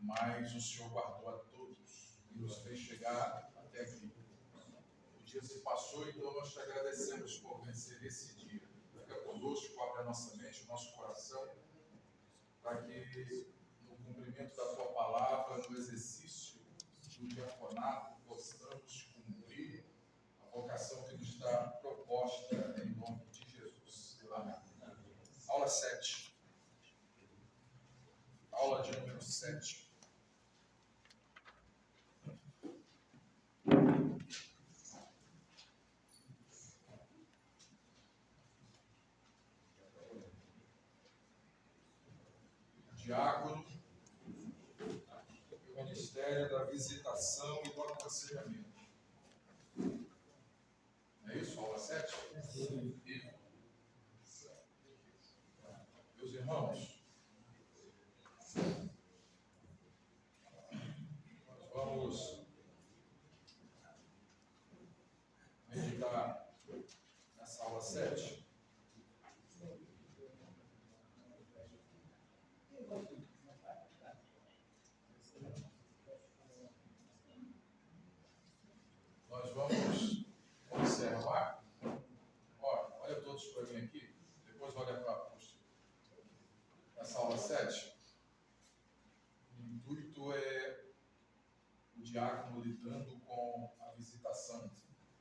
mas o Senhor guardou a todos e nos fez chegar até aqui. O dia se passou, então nós te agradecemos por vencer esse dia. Fica conosco, abre a nossa mente, o nosso coração, para que no cumprimento da tua palavra, no exercício do diaconato, possamos cumprir a vocação que nos está proposta em nome de Jesus. Amém. Aula 7. Aula de número 7. Diácono, o Ministério da Visitação e do Aconselhamento. É isso? Aula 7? Sim. Meus irmãos, nós vamos meditar nessa aula 7. Nós vamos observar, olha todos para mim aqui, depois olha para a apóstolo. Nessa aula 7, o intuito é o diácono lidando com a visitação,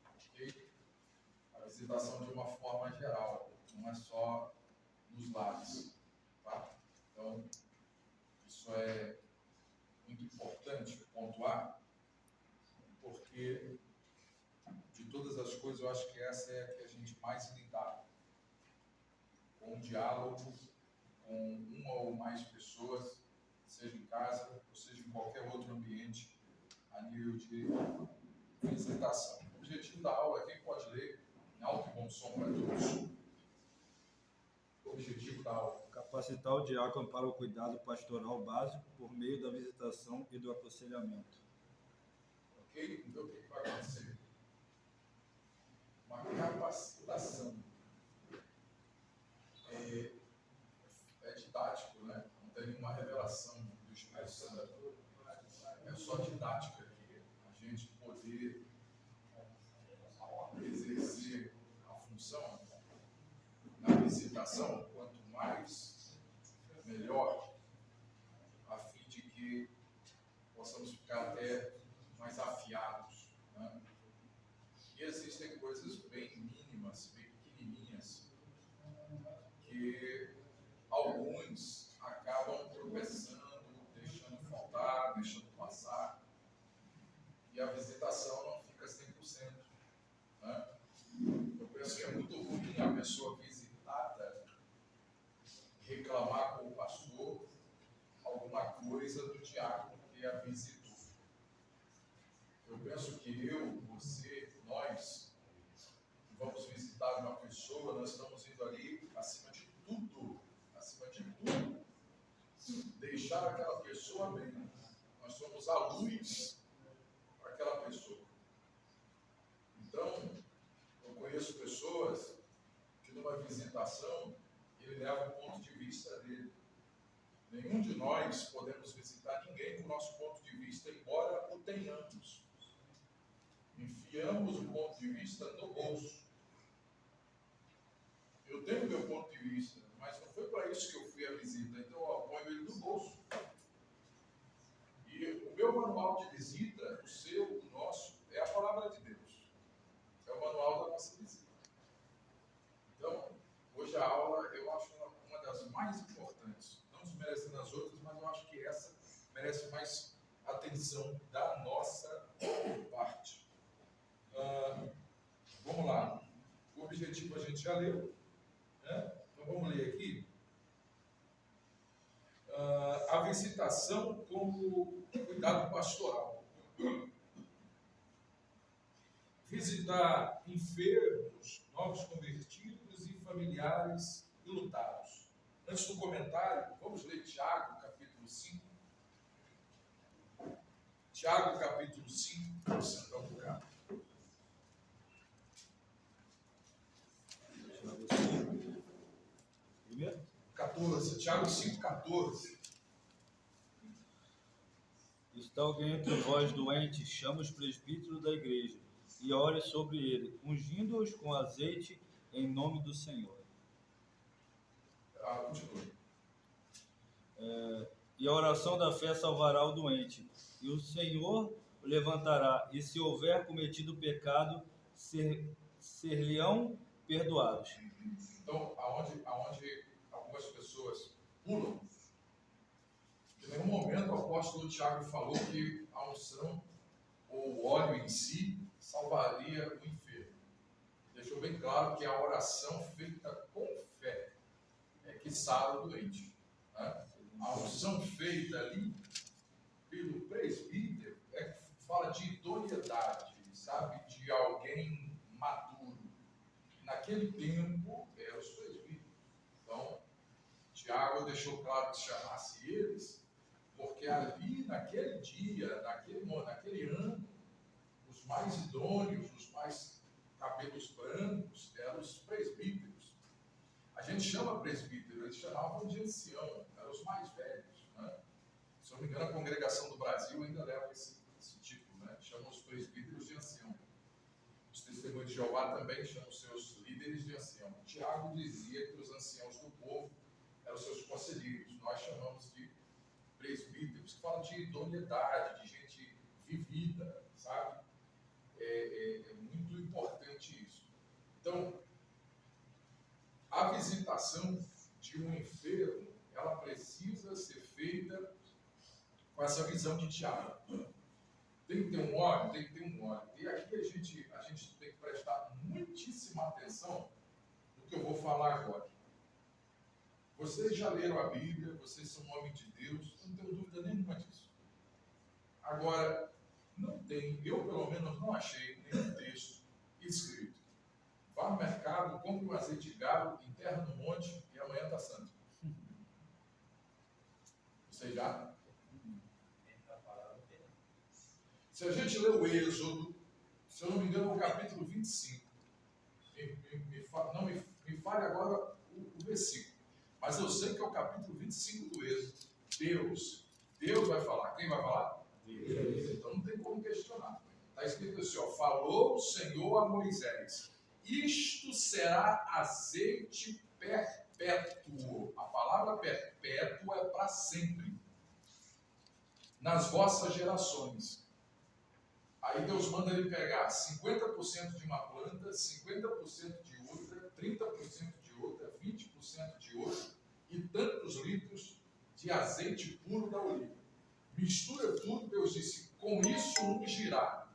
ok? A visitação de uma forma geral, não é só nos lares, tá? Então, isso é muito importante pontuar, porque de todas as coisas, eu acho que essa é a que a gente mais lidar, com um diálogo com uma ou mais pessoas, seja em casa, ou seja em qualquer outro ambiente, a nível de visitação. O objetivo da aula, quem pode ler, em alto e bom som para todos. O objetivo da aula: capacitar o diácono para o cuidado pastoral básico por meio da visitação e do aconselhamento. Ok? Então, o que vai acontecer? Uma capacitação. É didático, né? Não tem nenhuma revelação do Espírito Santo. É só didática aqui. A gente poder exercer a função na visitação, quanto mais, melhor, a fim de que possamos ficar até mais afiados, né? E existem coisas bem mínimas, bem pequenininhas, que alguns acabam tropeçando, deixando faltar, deixando passar, e a visitação não fica 100%. Né? Eu penso que é muito ruim a pessoa visitada reclamar com o pastor alguma coisa do diácono que a visitou. Eu penso que eu, você, nós, que vamos visitar uma pessoa, nós estamos indo ali acima de tudo, deixar aquela pessoa bem. Nós somos a luz para aquela pessoa. Então, eu conheço pessoas que numa visitação ele leva o ponto de vista dele. Nenhum de nós podemos visitar ninguém com o nosso ponto de vista, embora o tenhamos. Enfiamos o ponto de vista no bolso. Eu tenho meu ponto de vista, mas não foi para isso que eu fui à visita, então eu ponho ele no bolso. E o meu manual de visita, o seu, o nosso, é a palavra de Deus. É o manual da nossa visita. Então, hoje a aula eu acho uma das mais importantes. Não desmerecendo as outras, mas eu acho que essa merece mais atenção da nossa parte. Vamos lá. O objetivo a gente já leu, né? Então vamos ler aqui. A visitação como cuidado pastoral. Visitar enfermos, novos convertidos e familiares enlutados. Antes do comentário, vamos ler Tiago, capítulo 5. Tiago, capítulo 5, vamos sentar um lugar. 14, Tiago 5, 14. Está alguém entre vós doente, chama os presbíteros da igreja e ore sobre ele, ungindo-os com azeite em nome do Senhor. Continue. E a oração da fé salvará o doente, e o Senhor o levantará, e se houver cometido pecado, ser-lhe-ão perdoados. Então, aonde algumas pessoas pulam, em nenhum momento o apóstolo Tiago falou que a unção ou o óleo em si salvaria o enfermo. Deixou bem claro que a oração feita com fé é que sara o doente. Né? A unção feita ali pelo presbítero é que fala de idoneidade, sabe? De alguém maduro. Naquele tempo eram os presbíteros. Então, Tiago deixou claro que chamasse eles, porque ali, naquele dia, naquele ano, os mais idôneos, os mais cabelos brancos, eram os presbíteros. A gente chama presbítero, eles chamavam de ancião, eram os mais velhos. Né? Se não me engano, a Congregação do Brasil ainda leva esse título, né? Chamam os presbíteros de ancião. Os testemunhos de Jeová também chamam seus líderes de ancião. Tiago dizia que os anciãos do povo eram seus conselheiros. Nós chamamos de presbíteros, que falam de idoneidade, de gente vivida, sabe? É muito importante isso. Então, a visitação de um enfermo, ela precisa ser feita com essa visão de Tiago. Tem que ter um óleo, tem que ter um óleo. E aqui a gente tem que prestar muitíssima atenção no que eu vou falar agora. Vocês já leram a Bíblia, vocês são homens de Deus, eu não tenho dúvida nenhuma disso. Agora, eu pelo menos não achei nenhum texto escrito. Vá no mercado, compre um azeite de galo, enterra no monte e amanhã está santo. Você já? Se a gente ler o Êxodo, se eu não me engano, no capítulo 25, não me fale agora o versículo, mas eu sei que é o capítulo 25 do Êxodo. Deus vai falar. Quem vai falar? Deus. Então não tem como questionar. Está escrito assim, ó, falou o Senhor a Moisés, isto será azeite perpétuo. A palavra perpétuo é para sempre. Nas vossas gerações. Aí Deus manda ele pegar 50% de uma planta, 50% de outra, 30% de outra, 20% de outra e tantos litros de azeite puro da oliva. Mistura tudo, Deus disse, com isso ungirá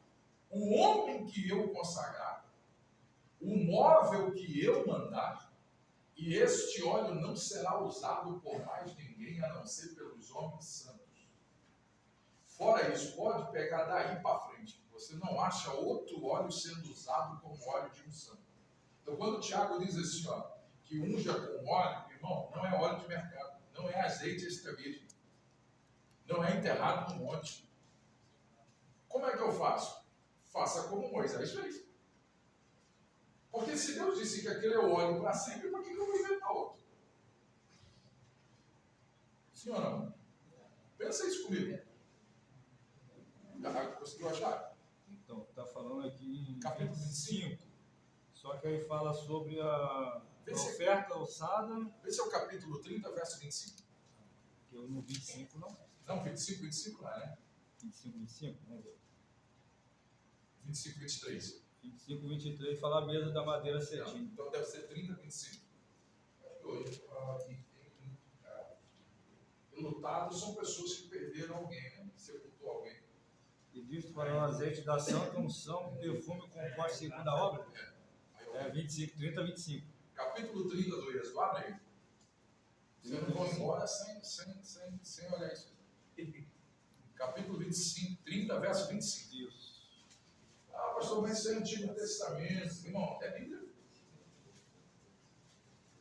o homem que eu consagrar, o móvel que eu mandar, e este óleo não será usado por mais ninguém, a não ser pelos homens santos. Fora isso, pode pegar daí para frente. Você não acha outro óleo sendo usado como óleo de unção. Então, quando o Tiago diz assim, ó, que unja com óleo, irmão, não é óleo de mercado, não é azeite extra virgem, não é enterrado no monte. Como é que eu faço? Faça como Moisés fez. Porque se Deus disse que aquele é o óleo para sempre, para que eu vou inventar outro? Sim ou não? Pensa isso comigo. Conseguiu achar? Então, está falando aqui em Capítulo 25, só que aí fala sobre a oferta alçada. Esse é o capítulo 30, verso 25. Que eu no 25 não. Não, 25 não é, né? 25, vamos ver. 23. 23 fala a mesa da madeira cetim. Então deve ser 30, 25. Hoje, lutados são pessoas que perderam alguém, né? Sepultou alguém. E disto para o azeite da santa unção, perfume composto segundo a obra. 25, 30, 25. Capítulo 30 do Êxodo, abre aí. Vocês não vão embora sem olhar isso. Capítulo 25, 30, verso 25. Isso. Pastor, mas isso é Antigo Testamento. Irmão, é Bíblia.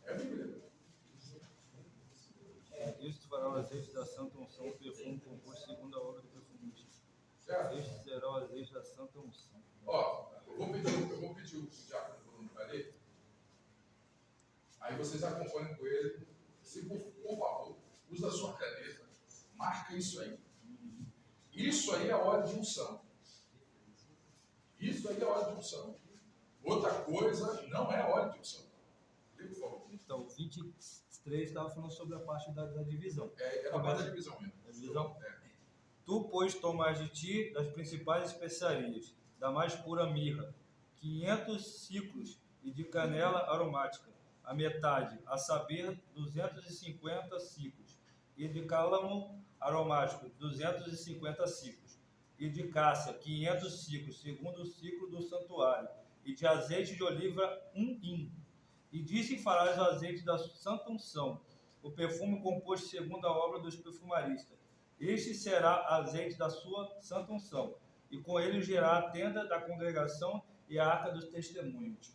É Bíblia. Isto fará o azeite da santa unção, perfume composto segundo a obra do perfumista. Certo? Este será o azeite da santa unção. Ó, eu vou pedir o diácono Bruno para ler. Aí vocês acompanham com ele. Se por favor, usa a sua caneta. Marca isso aí. Isso aí é óleo de unção. Isso aí é óleo de unção. Outra coisa não é óleo de unção. Por favor. Então, 23 estava falando sobre a parte da divisão. É a parte da divisão mesmo. A divisão? É. Tu, pois, tomas de ti das principais especiarias, da mais pura mirra, 500 ciclos, e de canela aromática, a metade, a saber, 250 ciclos, e de cálamo aromático, 250 ciclos, e de cássia, 500 ciclos, segundo o ciclo do santuário, e de azeite de oliva, 1 hin. E disse: farás o azeite da santa unção, o perfume composto segundo a obra dos perfumaristas. Este será azeite da sua santa unção, e com ele gerará a tenda da congregação e a arca dos testemunhos,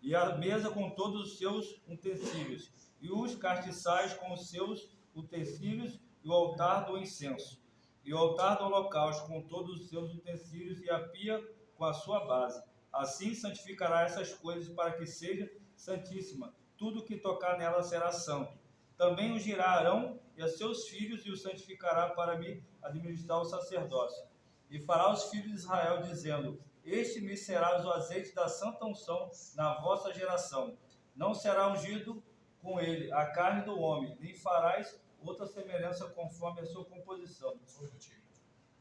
e a mesa com todos os seus utensílios, e os castiçais com os seus utensílios, e o altar do incenso, e o altar do holocausto com todos os seus utensílios, e a pia com a sua base. Assim santificará essas coisas, para que seja santíssima. Tudo que tocar nela será santo. Também o girá Arão e a seus filhos, e o santificará para me administrar o sacerdócio. E fará os filhos de Israel, dizendo: este me será o azeite da santa unção na vossa geração. Não será ungido com ele a carne do homem, nem farás outra semelhança conforme a sua composição. Só um minutinho.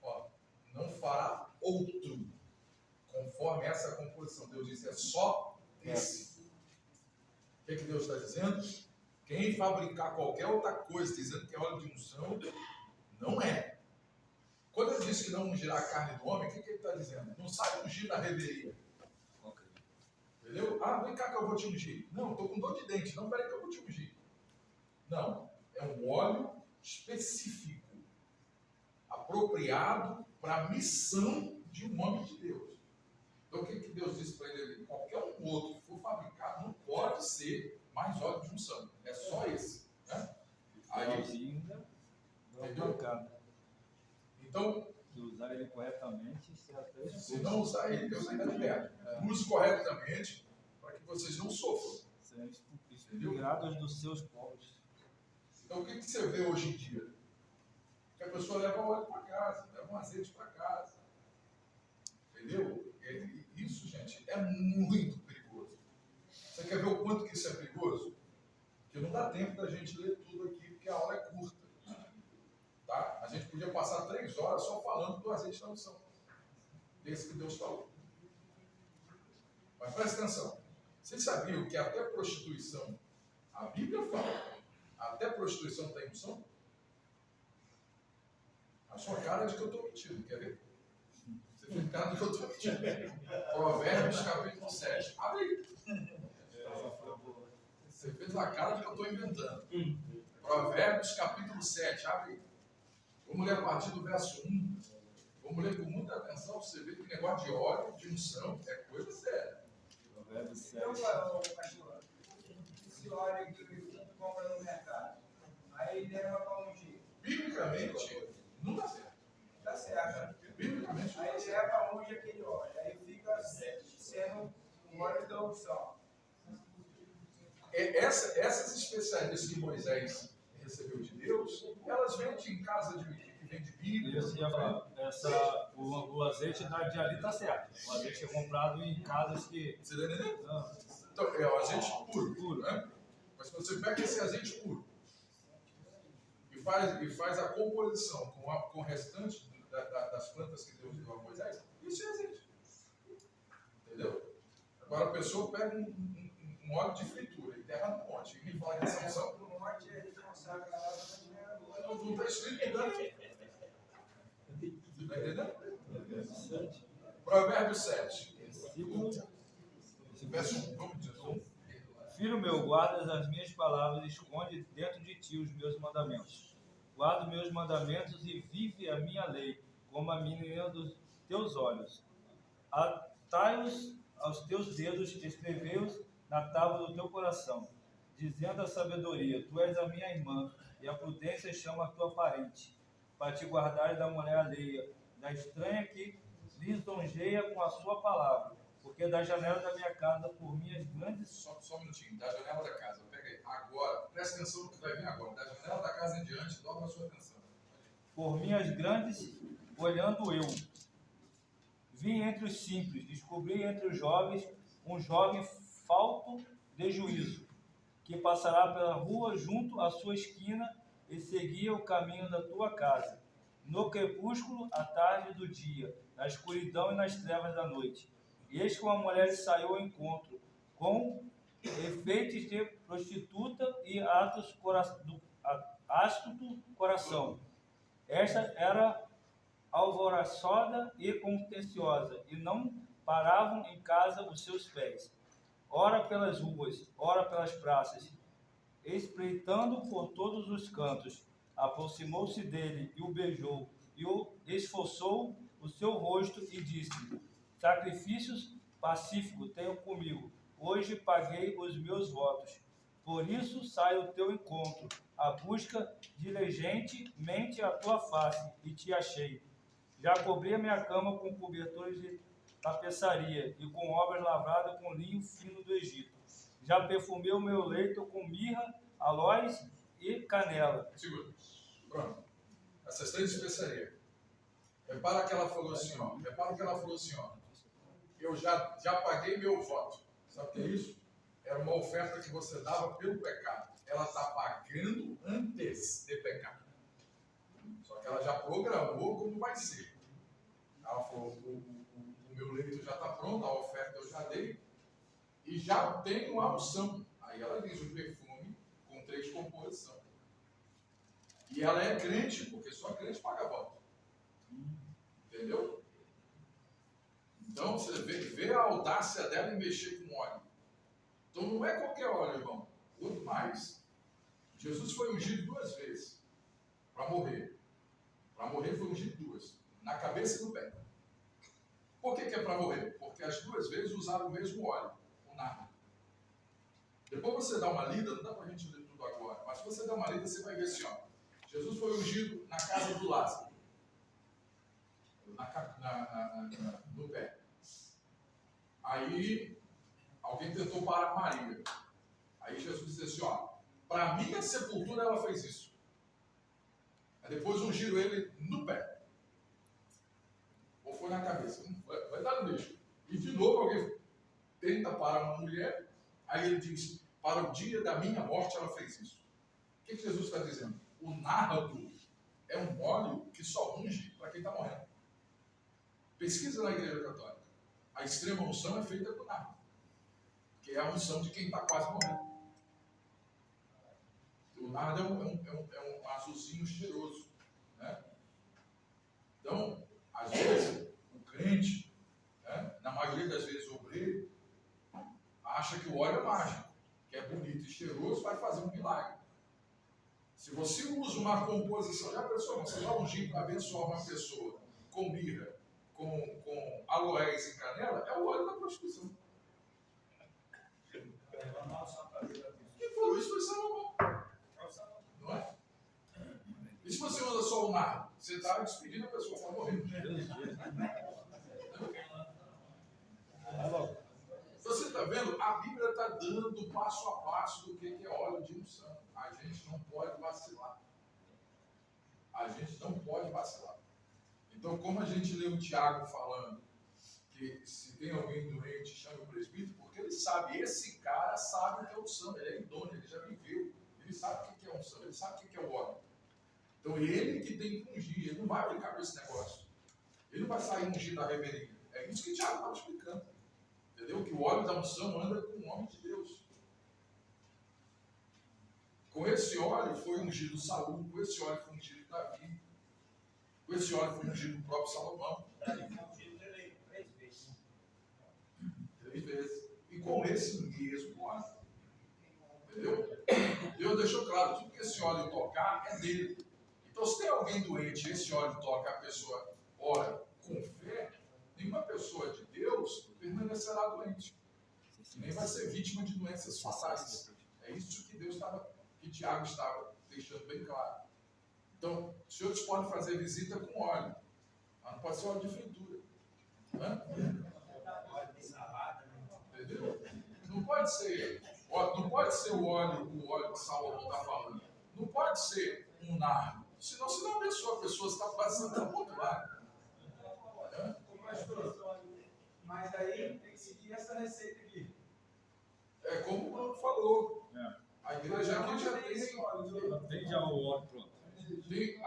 Ó, não fará outro conforme essa composição. Deus disse: é só esse. O que Deus está dizendo? Quem fabricar qualquer outra coisa dizendo que é óleo de unção, não é. Quando ele diz que não ungirá a carne do homem, o que ele está dizendo? Não sai ungir da reveria. Okay. Entendeu? Ah, vem cá que eu vou te ungir. Não, estou com dor de dente. Não, peraí que eu vou te ungir. Não, é um óleo específico, apropriado para a missão de um homem de Deus. Então o que Deus disse para ele? Qualquer um outro que for fabricado não pode ser mais óleo de unção. É só esse. Né? Aí, entendeu? Então, se usar ele corretamente, se não usar ele, Deus ainda libera. Use corretamente para que vocês não sofram. Serão expurgados dos seus povos. Então, o que você vê hoje em dia? Que a pessoa leva óleo para casa, leva um azeite para casa. Entendeu? Isso, gente, é muito perigoso. Você quer ver o quanto que isso é perigoso? Porque não dá tempo da gente ler tudo aqui, porque a aula é curta. Tá? A gente podia passar 3 horas só falando do azeite da unção. Desse que Deus falou. Mas presta atenção. Vocês sabiam que até prostituição, a Bíblia fala, até prostituição tem unção? A sua cara é de que eu estou mentindo, quer ver? Você fez cara de que eu estou mentindo. Provérbios capítulo 7. Abre aí. Você fez a cara de que eu estou inventando. Provérbios capítulo 7. Abre aí. Vamos ler a partir do verso 1. Vamos ler com muita atenção, você vê que o negócio de óleo, de unção, é coisa séria. Provérbios 7. Então, pastor, esse óleo que tu compra no mercado, aí leva para ungir. Biblicamente, não dá certo. Tá certo. Biblicamente, não dá Aí certo. leva para ungir aquele óleo. Aí fica sendo o óleo da unção. Essas especiarias que Moisés recebeu de Deus, elas vendem em casa que vende Bíblia. Isso, ia falar. O azeite de ali está certo. O azeite é comprado em casas que. Você está entendendo? Não, Então, é o azeite puro. Puro. Né? Mas se você pega esse azeite puro e faz a composição com o restante das plantas que Deus deu a Moisés, isso é azeite. Entendeu? Agora a pessoa pega um óleo de fritura e derra no monte. E me fala que essa unção No monte ele consagra lá, mas não está escrito nada. Está entendendo? Provérbio 7. Verso 1. Vamos dizer. Filho meu, guardas as minhas palavras e esconde dentro de ti os meus mandamentos. Guarda os meus mandamentos e vive a minha lei, como a menina dos teus olhos. Atai-os aos teus dedos, escrevei-os na tábua do teu coração, dizendo a sabedoria: tu és a minha irmã, e a prudência chama a tua parente, para te guardares da mulher alheia, da estranha que lisonjeia com a sua palavra, porque da janela da minha casa, por minhas grandes... Só um minutinho. Da janela da casa. Pega aí. Agora. Presta atenção no que vai vir agora. Da janela da casa em diante, dobra a sua atenção. por minhas grandes, olhando eu. Vi entre os simples, descobri entre os jovens um jovem falto de juízo, que passará pela rua junto à sua esquina e seguia o caminho da tua casa. No crepúsculo, à tarde do dia, na escuridão e nas trevas da noite. E eis que uma mulher lhe saiu ao encontro, com efeitos de prostituta e astuto coração. Esta era alvoroçada e contenciosa, e não paravam em casa os seus pés. Ora pelas ruas, ora pelas praças, espreitando por todos os cantos. Aproximou-se dele e o beijou, e o esforçou o seu rosto e disse: sacrifícios pacíficos tenho comigo, hoje paguei os meus votos. Por isso saio ao teu encontro, à busca diligentemente a tua face, e te achei. Já cobri a minha cama com cobertores de tapeçaria e com obras lavradas com linho fino do Egito. Já perfumei o meu leito com mirra, aloés e canela. Segura. Pronto. Essas 3 especiarias. Repara que ela falou assim, ó. Eu já paguei meu voto. Sabe o que é isso? Era uma oferta que você dava pelo pecado. Ela está pagando antes de pecar. Só que ela já programou como vai ser. Ela falou, o meu leito já está pronto, a oferta eu já dei. E já tenho a unção. Aí ela diz o perfume com 3 composições. E ela é crente, porque só crente paga voto. Entendeu? Então você vê a audácia dela em mexer com óleo. Então não é qualquer óleo, irmão. Quanto mais. Jesus foi ungido 2 vezes para morrer. Para morrer foi ungido 2. Na cabeça e no pé. Por que é para morrer? Porque as 2 vezes usaram o mesmo óleo. O nardo. Depois você dá uma lida, não dá para a gente ler tudo agora, mas se você dá uma lida, você vai ver assim, ó. Jesus foi ungido na casa do Lázaro. No pé. Aí, alguém tentou parar Maria. Aí Jesus disse assim, ó, para minha sepultura ela fez isso. Aí depois ungiram ele no pé. Ou foi na cabeça. Vai dar no lixo. E de novo alguém tenta parar uma mulher. Aí ele diz, para o dia da minha morte ela fez isso. O que Jesus está dizendo? O nardo é um óleo que só unge para quem está morrendo. Pesquisa na Igreja Católica. A extrema unção é feita com nardo. Que é a unção de quem está quase morrendo. O nardo é um azulzinho cheiroso. Né? Então, às vezes, o crente, né, na maioria das vezes o obreiro, acha que o óleo é mágico, que é bonito e cheiroso, vai fazer um milagre. Se você usa uma composição, já pensou, você vai ungir para abençoar uma pessoa com mirra, com aloés e canela, é o óleo da prostituição. Quem falou isso foi Salomão. Não é? E se você usa só o nardo, você está despedindo a pessoa para morrer. Você está vendo? A Bíblia está dando passo a passo do que é óleo de unção. A gente não pode vacilar. A gente não pode vacilar. Então, como a gente lê o Tiago falando que se tem alguém doente, chame o presbítero, porque ele sabe, esse cara sabe o que é unção, ele é idôneo, ele já viveu, ele sabe o que é unção, ele sabe o que é o óleo. Então, ele que tem que ungir, ele não vai brincar com esse negócio. Ele não vai sair ungindo da reveria. É isso que o Tiago estava explicando. Entendeu? Que o óleo da unção anda com o homem de Deus. Com esse óleo foi ungido Saul, com esse óleo foi ungido Davi, com esse óleo foi ungido o próprio Salomão. Davi foi ungido 3 vezes. 3 vezes. E com esse mesmo óleo. Entendeu? Deus deixou claro, tudo que esse óleo tocar é dele. Então, se tem alguém doente, esse óleo toca, a pessoa ora com fé, nenhuma pessoa de Deus permanecerá doente. E nem vai ser vítima de doenças fatais. É isso que que Tiago estava deixando bem claro. Então, os senhores podem fazer visita com óleo, mas não pode ser óleo de fritura. Entendeu? Não pode ser o óleo que Salomão está falando. Não pode ser um nardo. Senão você não abençoa a pessoa, você está passando da ponto lá. Mas aí tem que seguir essa receita aqui. É como o Bruno falou. A igreja aqui já Tem já o óleo pronto. tem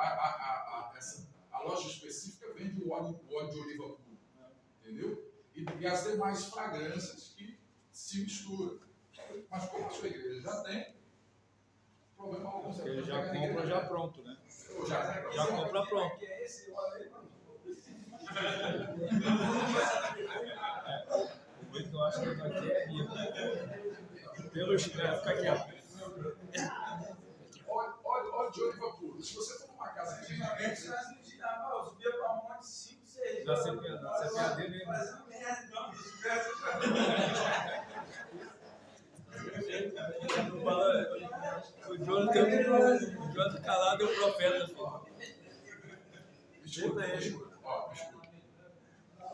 a loja específica vende o óleo de oliva puro. Entendeu? E as demais fragrâncias que se misturam. Mas como a sua igreja já tem, problema algum. Você Ele pode já pegar na compra igreja. já pronto, né? Ou já Já compra pronto. Que é esse óleo aí, mano? O que eu acho que aqui é rico. Pelos fica quieto. Óleo de oliva puro. Se você for numa casa que Antigamente vende, nós não tirávamos, eu subia para um monte de 5, 6 Na CPAD mesmo. fazendo merda, não, O Jonathan calado é o profeta.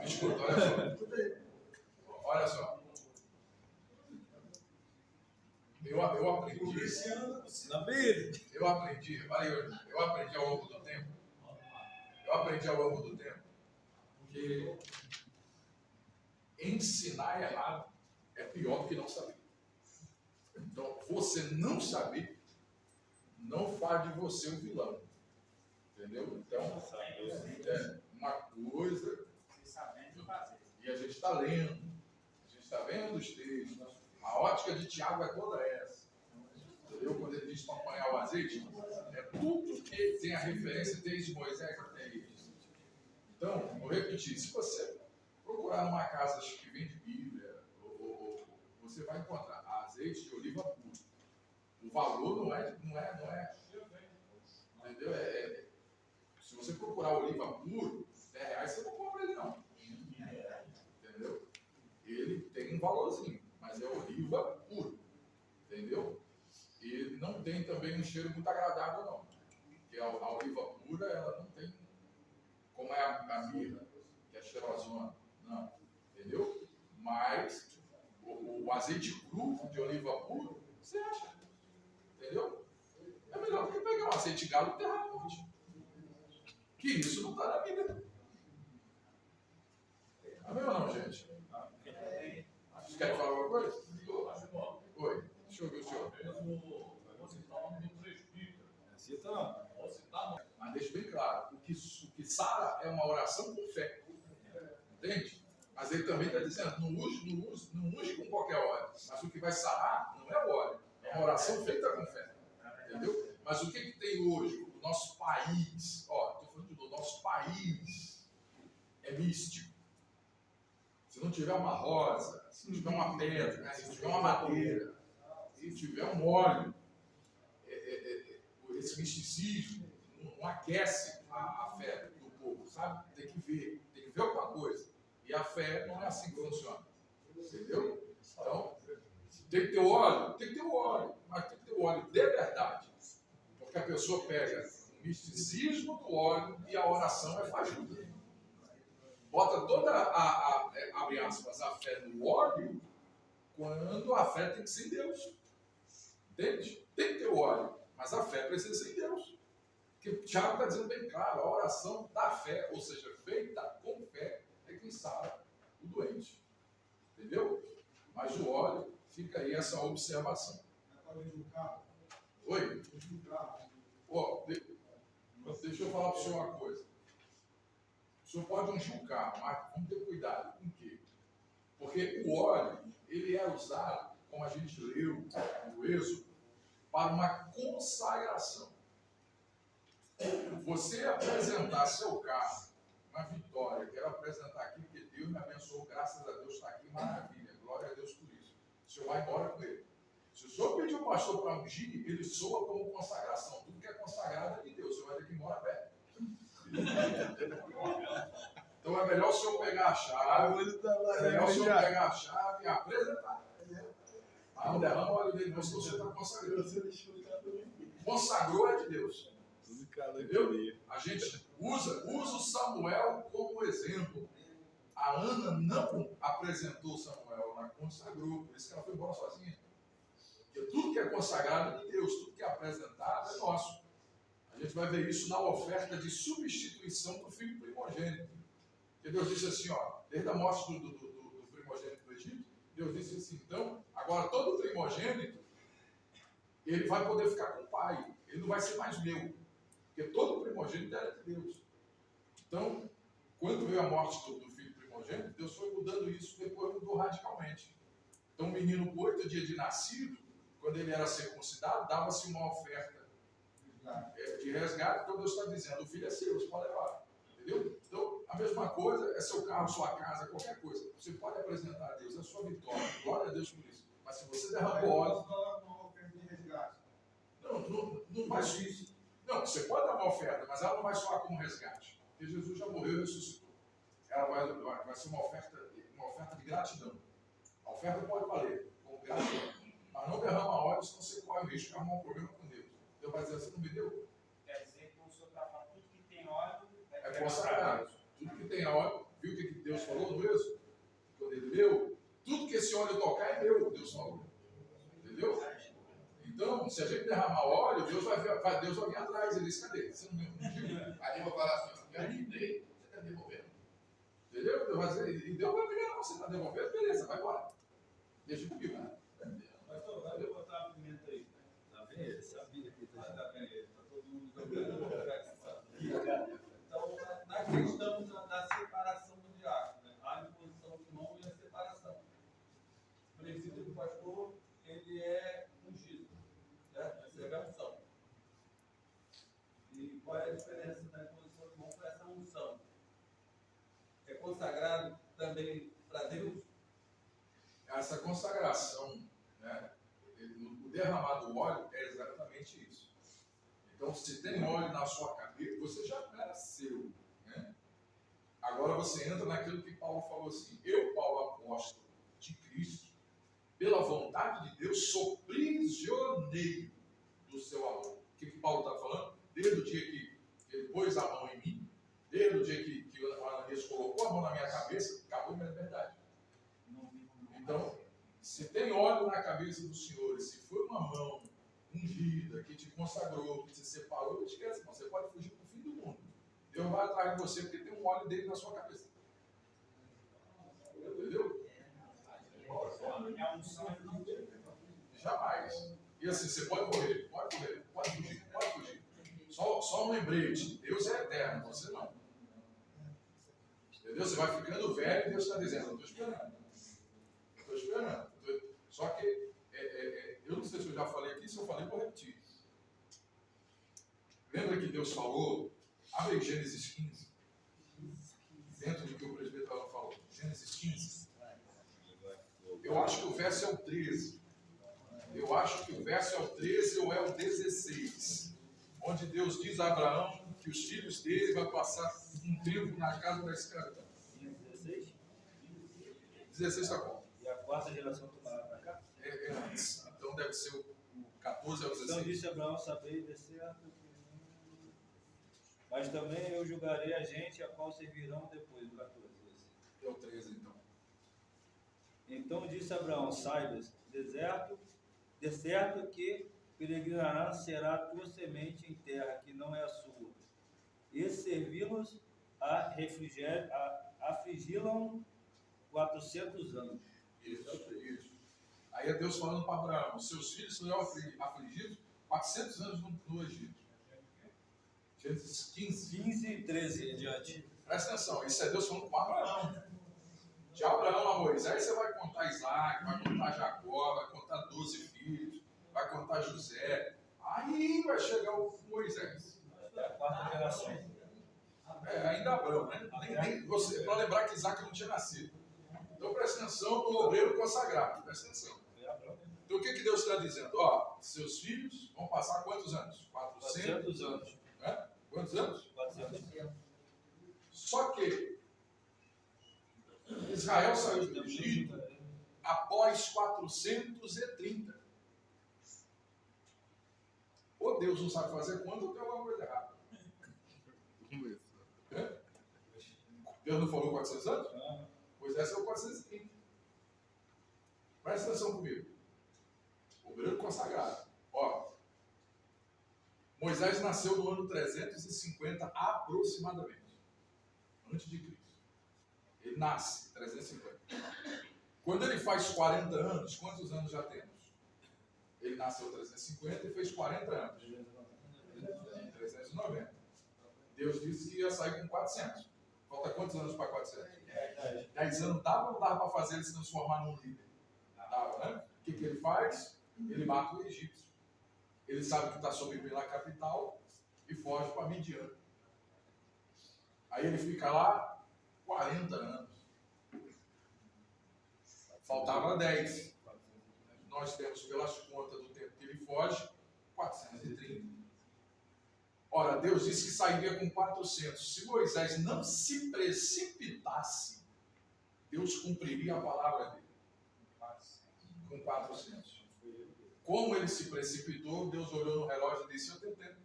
me escuta, olha só. Eu aprendi isso. Na Bíblia. Eu aprendi ao longo do tempo. Que ensinar errado é pior do que não saber. Então, você não saber não faz de você um vilão. Entendeu? Então, é uma coisa. E a gente está lendo, a gente está vendo os textos. A ótica de Tiago é toda essa. Entendeu? Quando ele diz para apanhar o azeite, é tudo que tem a referência desde Moisés até eles. Então, vou repetir: se você procurar numa casa que vende Bíblia, você vai encontrar azeite de oliva puro. O valor não é. Entendeu? Se você procurar oliva puro, R$10 você não compra ele, não. Entendeu? Ele tem um valorzinho, mas é oliva puro. Entendeu? E não tem também um cheiro muito agradável, não. Porque a oliva pura, ela não tem, como é a mirra, que é cheirosona. Não. Entendeu? Mas o azeite cru de oliva puro, você acha. Entendeu? É melhor do que pegar um azeite galo e enterrar no monte. Que isso não está na Bíblia. Amém ou não, gente? Vocês querem falar alguma coisa? Oi, deixa eu ver o senhor. Cita não. Mas deixa bem claro, o que sara é uma oração com fé. Entende? Mas ele também está dizendo, não use com qualquer óleo. Mas o que vai sarar não é o óleo, é uma oração feita com fé. Entendeu? Mas o que tem hoje? O nosso país, estou falando do nosso país, é místico. Se não tiver uma rosa, se não tiver uma pedra, se não tiver uma madeira, se tiver um óleo, esse misticismo não aquece a fé do povo, sabe? Tem que ver alguma coisa. E a fé não é assim que funciona. Entendeu? Então, tem que ter o óleo, mas tem que ter o óleo de verdade. Porque a pessoa pega o misticismo do óleo e a oração é fajuta. Bota toda abre aspas, a fé no óleo, quando a fé tem que ser em Deus. Entende? Tem que ter o óleo, mas a fé precisa ser em Deus. Porque o Tiago está dizendo bem claro, a oração da fé, ou seja, feita com fé, é quem sara o doente. Entendeu? Mas o óleo, fica aí essa observação. Oi? Deixa eu falar para o senhor uma coisa. O senhor pode ungir um carro, mas vamos ter cuidado com o quê? Porque o óleo, ele é usado, como a gente leu no Êxodo, para uma consagração. Você apresentar seu carro, uma vitória, quero apresentar aqui, porque Deus me abençoou, graças a Deus está aqui, maravilha, glória a Deus por isso. O senhor vai embora com ele. Se o senhor pedir o pastor para ungir, ele soa como consagração. Tudo que é consagrado é de Deus, o senhor vai ter que ir embora perto. Então é melhor o senhor pegar a chave, e apresentar. Mas não derrama o óleo dele, não, senão você está consagrando. Consagrou é de Deus. Entendeu? A gente usa o Samuel como exemplo. A Ana não apresentou Samuel, ela consagrou, por isso que ela foi embora sozinha. Porque tudo que é consagrado é de Deus, tudo que é apresentado é nosso. A gente vai ver isso na oferta de substituição do filho primogênito. Porque Deus disse assim, ó, desde a morte do primogênito do Egito, Deus disse assim, então, agora todo primogênito, ele vai poder ficar com o pai, ele não vai ser mais meu, porque todo primogênito era de Deus. Então, quando veio a morte do filho primogênito, Deus foi mudando isso, depois mudou radicalmente. Então, o menino com 8 dias de nascido, quando ele era circuncidado, dava-se uma oferta de resgate. Então Deus está dizendo, o filho é seu, você pode levar. Entendeu? Então, a mesma coisa é seu carro, sua casa, qualquer coisa. Você pode apresentar a Deus a sua vitória. Glória a Deus por isso. Mas se você derramou óleo... Não vai... Não, você pode dar uma oferta, mas ela não vai soar como resgate. Porque Jesus já morreu e ressuscitou. Ela vai ser uma oferta de gratidão. A oferta pode valer como gratidão. Mas não derrama óleo, senão você corre o risco de arrumar um problema com Deus. Deus vai dizer, você não me deu? Quer dizer que o senhor está falando tudo que tem óleo É consagrado. Tudo que tem óleo, viu o que Deus falou no Êxodo? Quando ele deu, tudo que esse óleo tocar é meu, Deus falou. Entendeu? Então, se a gente derramar óleo, Deus vai vir atrás. Ele disse, cadê? Você não deu? Aí eu vou falar assim, eu te dei, você está devolvendo. Entendeu? Deus vai dizer, e Deus vai brigar, não, você está devolvendo, beleza, vai embora. Deixa comigo, né? Pastor, vai botar a pimenta aí. Tá vendo? Ele sabia que tá vendo ele. Tá todo mundo jogando. Então, na questão da separação do diácono, né? A imposição de mão e a separação. O presídio do pastor, ele é ungido, certo? Essa é a unção. E qual é a diferença da imposição de mão para essa unção? É consagrado também para Deus? Essa consagração, né, o derramado óleo é exatamente isso. Então, se tem óleo na sua cabeça, você já era seu. Né? Agora você entra naquilo que Paulo falou assim, eu, Paulo, apóstolo de Cristo, pela vontade de Deus, sou prisioneiro do seu amor. O que Paulo está falando? Desde o dia que ele pôs a mão em mim, desde o dia que o Ananias colocou a mão na minha cabeça, acabou a minha liberdade. Então, se tem óleo na cabeça do Senhor, e se foi uma mão ungida, que te consagrou, que te separou, não esquece, irmão, você pode fugir para o fim do mundo. Deus vai atrás de você porque tem um óleo dele na sua cabeça. Entendeu? é um sonho. Jamais. E assim, você pode correr, pode fugir. Só um lembrete, Deus é eterno, você não. Entendeu? Você vai ficando velho e Deus está dizendo, eu estou esperando. Só que, eu não sei se eu já falei aqui, se eu falei, vou repetir. Lembra que Deus falou, abre aí Gênesis 15, dentro do que o presbiteriano falou, Gênesis 15. Eu acho que o verso é o 13. Eu acho que o verso é o 13 ou é o 16. Onde Deus diz a Abraão que os filhos dele vão passar um tempo na casa da escravidão. 16? 16 está bom. E a quarta geração tomará para cá? É antes. Então deve ser o 14 ao 16. Então disse Abraão, saber de certo que... Mas também eu julgarei a gente a qual servirão depois do 14. É o 13 então. Então disse Abraão, saibas, de certo que peregrinará será a tua semente em terra que não é a sua, e servi-los afligi-los 400 anos. Isso. Aí é Deus falando para Abraão, seus filhos serão afligidos 400 anos no Egito. Gênesis 15 e 13 adiante. Presta atenção, isso é Deus falando com Abraão. De Abraão a Moisés, você vai contar Isaac, vai contar Jacó, vai contar 12 filhos, vai contar José. Aí vai chegar o Moisés. É a quarta geração. Ainda Abraão, né? Para lembrar que Isaac não tinha nascido. Então presta atenção no obreiro consagrado. Presta atenção. Então o que Deus está dizendo? Ó, seus filhos vão passar quantos anos? 400 anos. Quantos anos? 400. Só que Israel saiu do Egito após 430. Ou Deus não sabe fazer conta ou tem alguma coisa errada. Deus não falou 400 anos? Pois essa é o 430. Presta atenção comigo. Obreiro consagrado. Ó, Moisés nasceu no ano 350 aproximadamente, antes de Cristo. Ele nasce 350. Quando ele faz 40 anos, quantos anos já temos? Ele nasceu 350 e fez 40 anos. 390. Deus disse que ia sair com 400. Falta quantos anos para 400? 10 anos. Dava ou não dava para fazer ele se transformar num líder? Dava, né? O que ele faz? Ele mata o egípcio. Ele sabe que está sob pela capital e foge para Midian. Aí ele fica lá 40 anos. Faltava 10. Nós temos, pelas contas do tempo que ele foge, 430. Ora, Deus disse que sairia com 400. Se Moisés não se precipitasse, Deus cumpriria a palavra dele. Com 400. Como ele se precipitou, Deus olhou no relógio e disse: eu tenho tempo.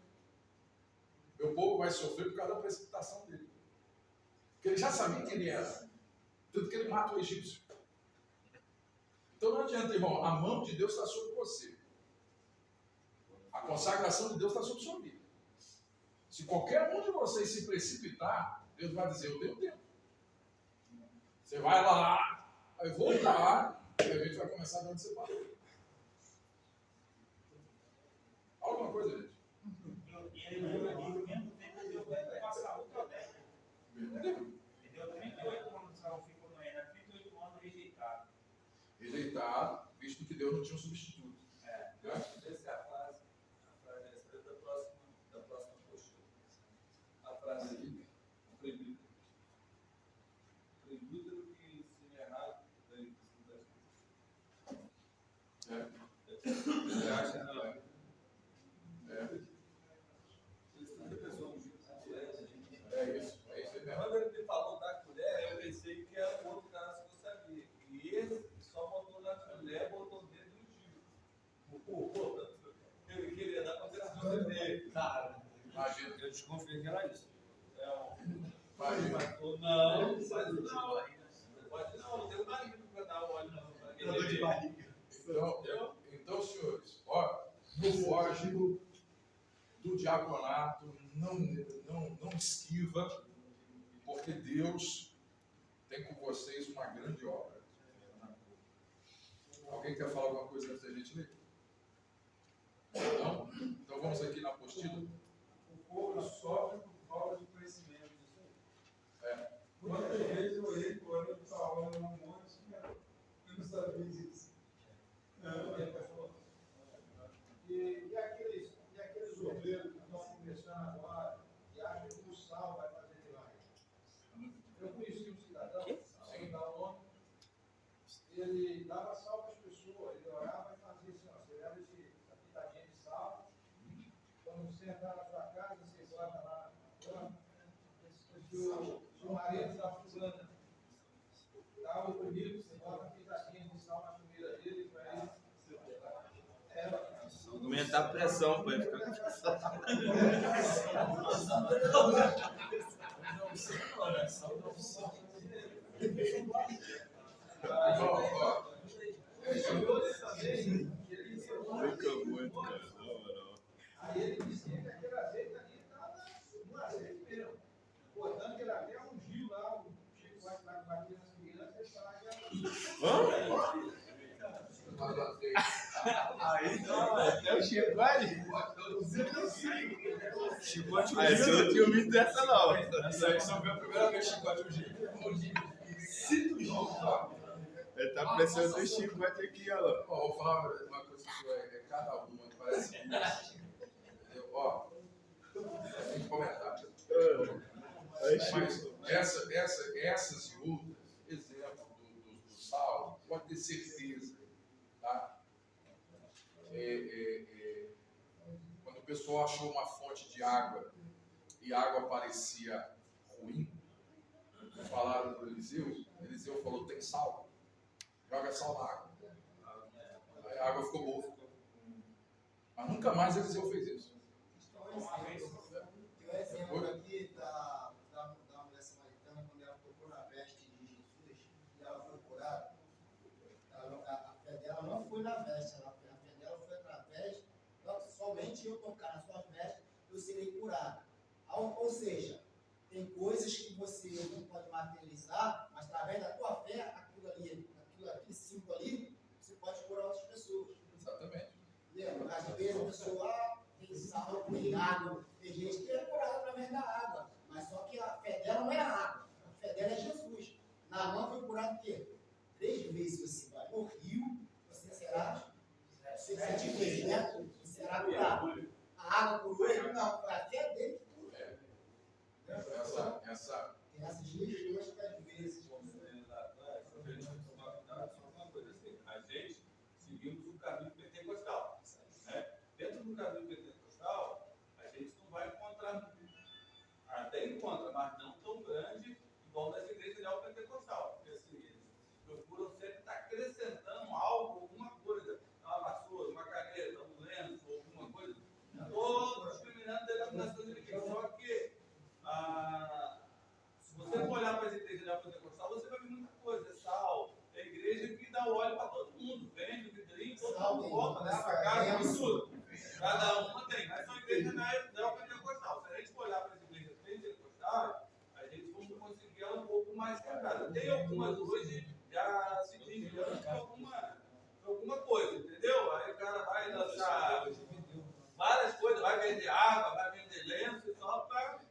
Meu povo vai sofrer por causa da precipitação dele. Porque ele já sabia quem ele era. Tanto que ele mata o egípcio. Então não adianta, irmão, a mão de Deus está sobre você. A consagração de Deus está sobre sua vida. Se qualquer um de vocês se precipitar, Deus vai dizer: eu tenho tempo. Você vai lá, vai voltar, e a gente vai começar de onde você parou. Alguma coisa, gente? Ele mesmo tempo ele deu para Saúl também. Ele deu 38 anos, Saúl ficou no Ena, 38 anos rejeitado. Rejeitado, visto que Deus não tinha um substituto. Essa é a frase da próxima postura. A frase aqui, presbítero. Presbítero que ensina errado, daí Você acha que é isso mesmo. Quando ele me falou da colher, eu pensei que era o outro cara que eu sabia. E esse só botou na colher, botou dentro do Gil. Ele queria dar para você dele. Cara, Imagina. Eu desconfio que era isso. Imagina. não, mas não. Pode não tem barriga para dar o óleo não. Então, senhores, ó, não foge do diaconato, não esquiva, porque Deus tem com vocês uma grande obra. Alguém quer falar alguma coisa antes da gente ler? Não? Então vamos aqui na apostila. O povo sofre por falta de conhecimento. Quantas vezes eu olhei para o ano falando um monte, eu não sabia disso. E aqueles obreiros que estão começando agora, que acham que o sal vai fazer milagre. Eu conheci um cidadão, sem dar o nome, ele dava sal para as pessoas, ele orava e fazia assim: ó, você leva essa pitadinha de sal, quando você entrar na sua casa, você bota lá na cama, se o marido da fulana estava bonito, você bota a pitadinha de sal na comida dele, para ele. Aumentar a pressão, pai. Nunca muito, cara. Aí ele dizia que aquele azeite ali estava no azeite mesmo. Portanto, ele até ungiu lá, o Chico vai bater nas crianças, ele fala que Aí não, até o Chico ali. Chicote Aí você não tinha ouvido dessa, não. Essa aí só foi a primeira vez que chicote o Gil. Ele tá precisando do chicote aqui, ó. Ó, vou falar uma coisa que é cada uma, parece que. Entendeu? Ó, tem que comentar. Aí, Mas Chico. essas e outras, exemplo do sal, pode ter certeza. Tá? Quando o pessoal achou uma fonte de água e a água parecia ruim, falaram para o Eliseu, Eliseu falou: tem sal, joga sal na água. Aí a água ficou boa. Mas nunca mais Eliseu fez isso. O exemplo aqui da mulher samaritana, quando ela tocou na veste de Jesus e ela foi curada, a fé dela não foi na veste, a fé dela foi na veste, somente eu tocar nas suas vestes eu serei curado. Ou seja, tem coisas que você não pode materializar, mas através da tua fé, aquele símbolo ali, você pode curar outras pessoas. Exatamente. Entendeu? Às vezes a pessoa tem sal, tem água, tem gente que é curada através da água, mas só que a fé dela não é a água, a fé dela é Jesus. Naamã foi curado o quê? 3 vezes você vai no rio, você será 7 vezes, né? Você será curado. A água curou ele? Não, foi a fé dele que curou. Essa Tem essas regiões que às vezes. A gente seguimos o caminho pentecostal. Né? Dentro do caminho pentecostal, a gente não vai encontrar, até encontra, mas não tão grande igual das igrejas neopentecostal. Porque assim, eles procuram sempre estar acrescentando algo, alguma coisa, uma vassoura, uma caneta, um lenço, alguma coisa. Ou discriminando denominações religiosas. Só que se você for olhar para as igrejas neopentecostal, você vai ver muita coisa. É sal, é igreja que dá óleo para todo mundo. Vende, vidrinho, todo mundo volta, leva a casa, tudo. Cada uma tem. Mas são igrejas neopentecostal. Se a gente for olhar para as igrejas pentecostais, a gente vai conseguir ela um pouco mais quebrada. Tem algumas hoje já se desviando de alguma coisa, entendeu? Aí o cara vai lançar várias coisas, vai vender água, vai vender lenço, só para.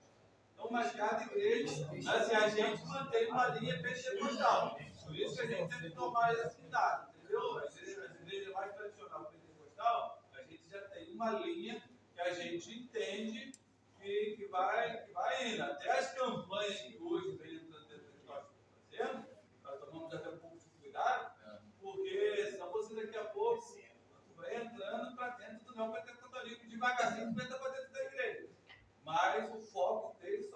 Então, mas cada igreja, assim, a gente mantém uma linha pentecostal. Por isso que a gente tem que tomar esse cuidado, entendeu? As igrejas mais tradicionais pentecostal, a gente já tem uma linha que a gente entende que vai indo. Até as campanhas que hoje vem do pentecostal fazendo, nós tomamos até um pouco de cuidado, porque senão você daqui a pouco vai entrando para dentro do neopentecostalismo, devagarzinho você entra para dentro da igreja. Mas o foco deles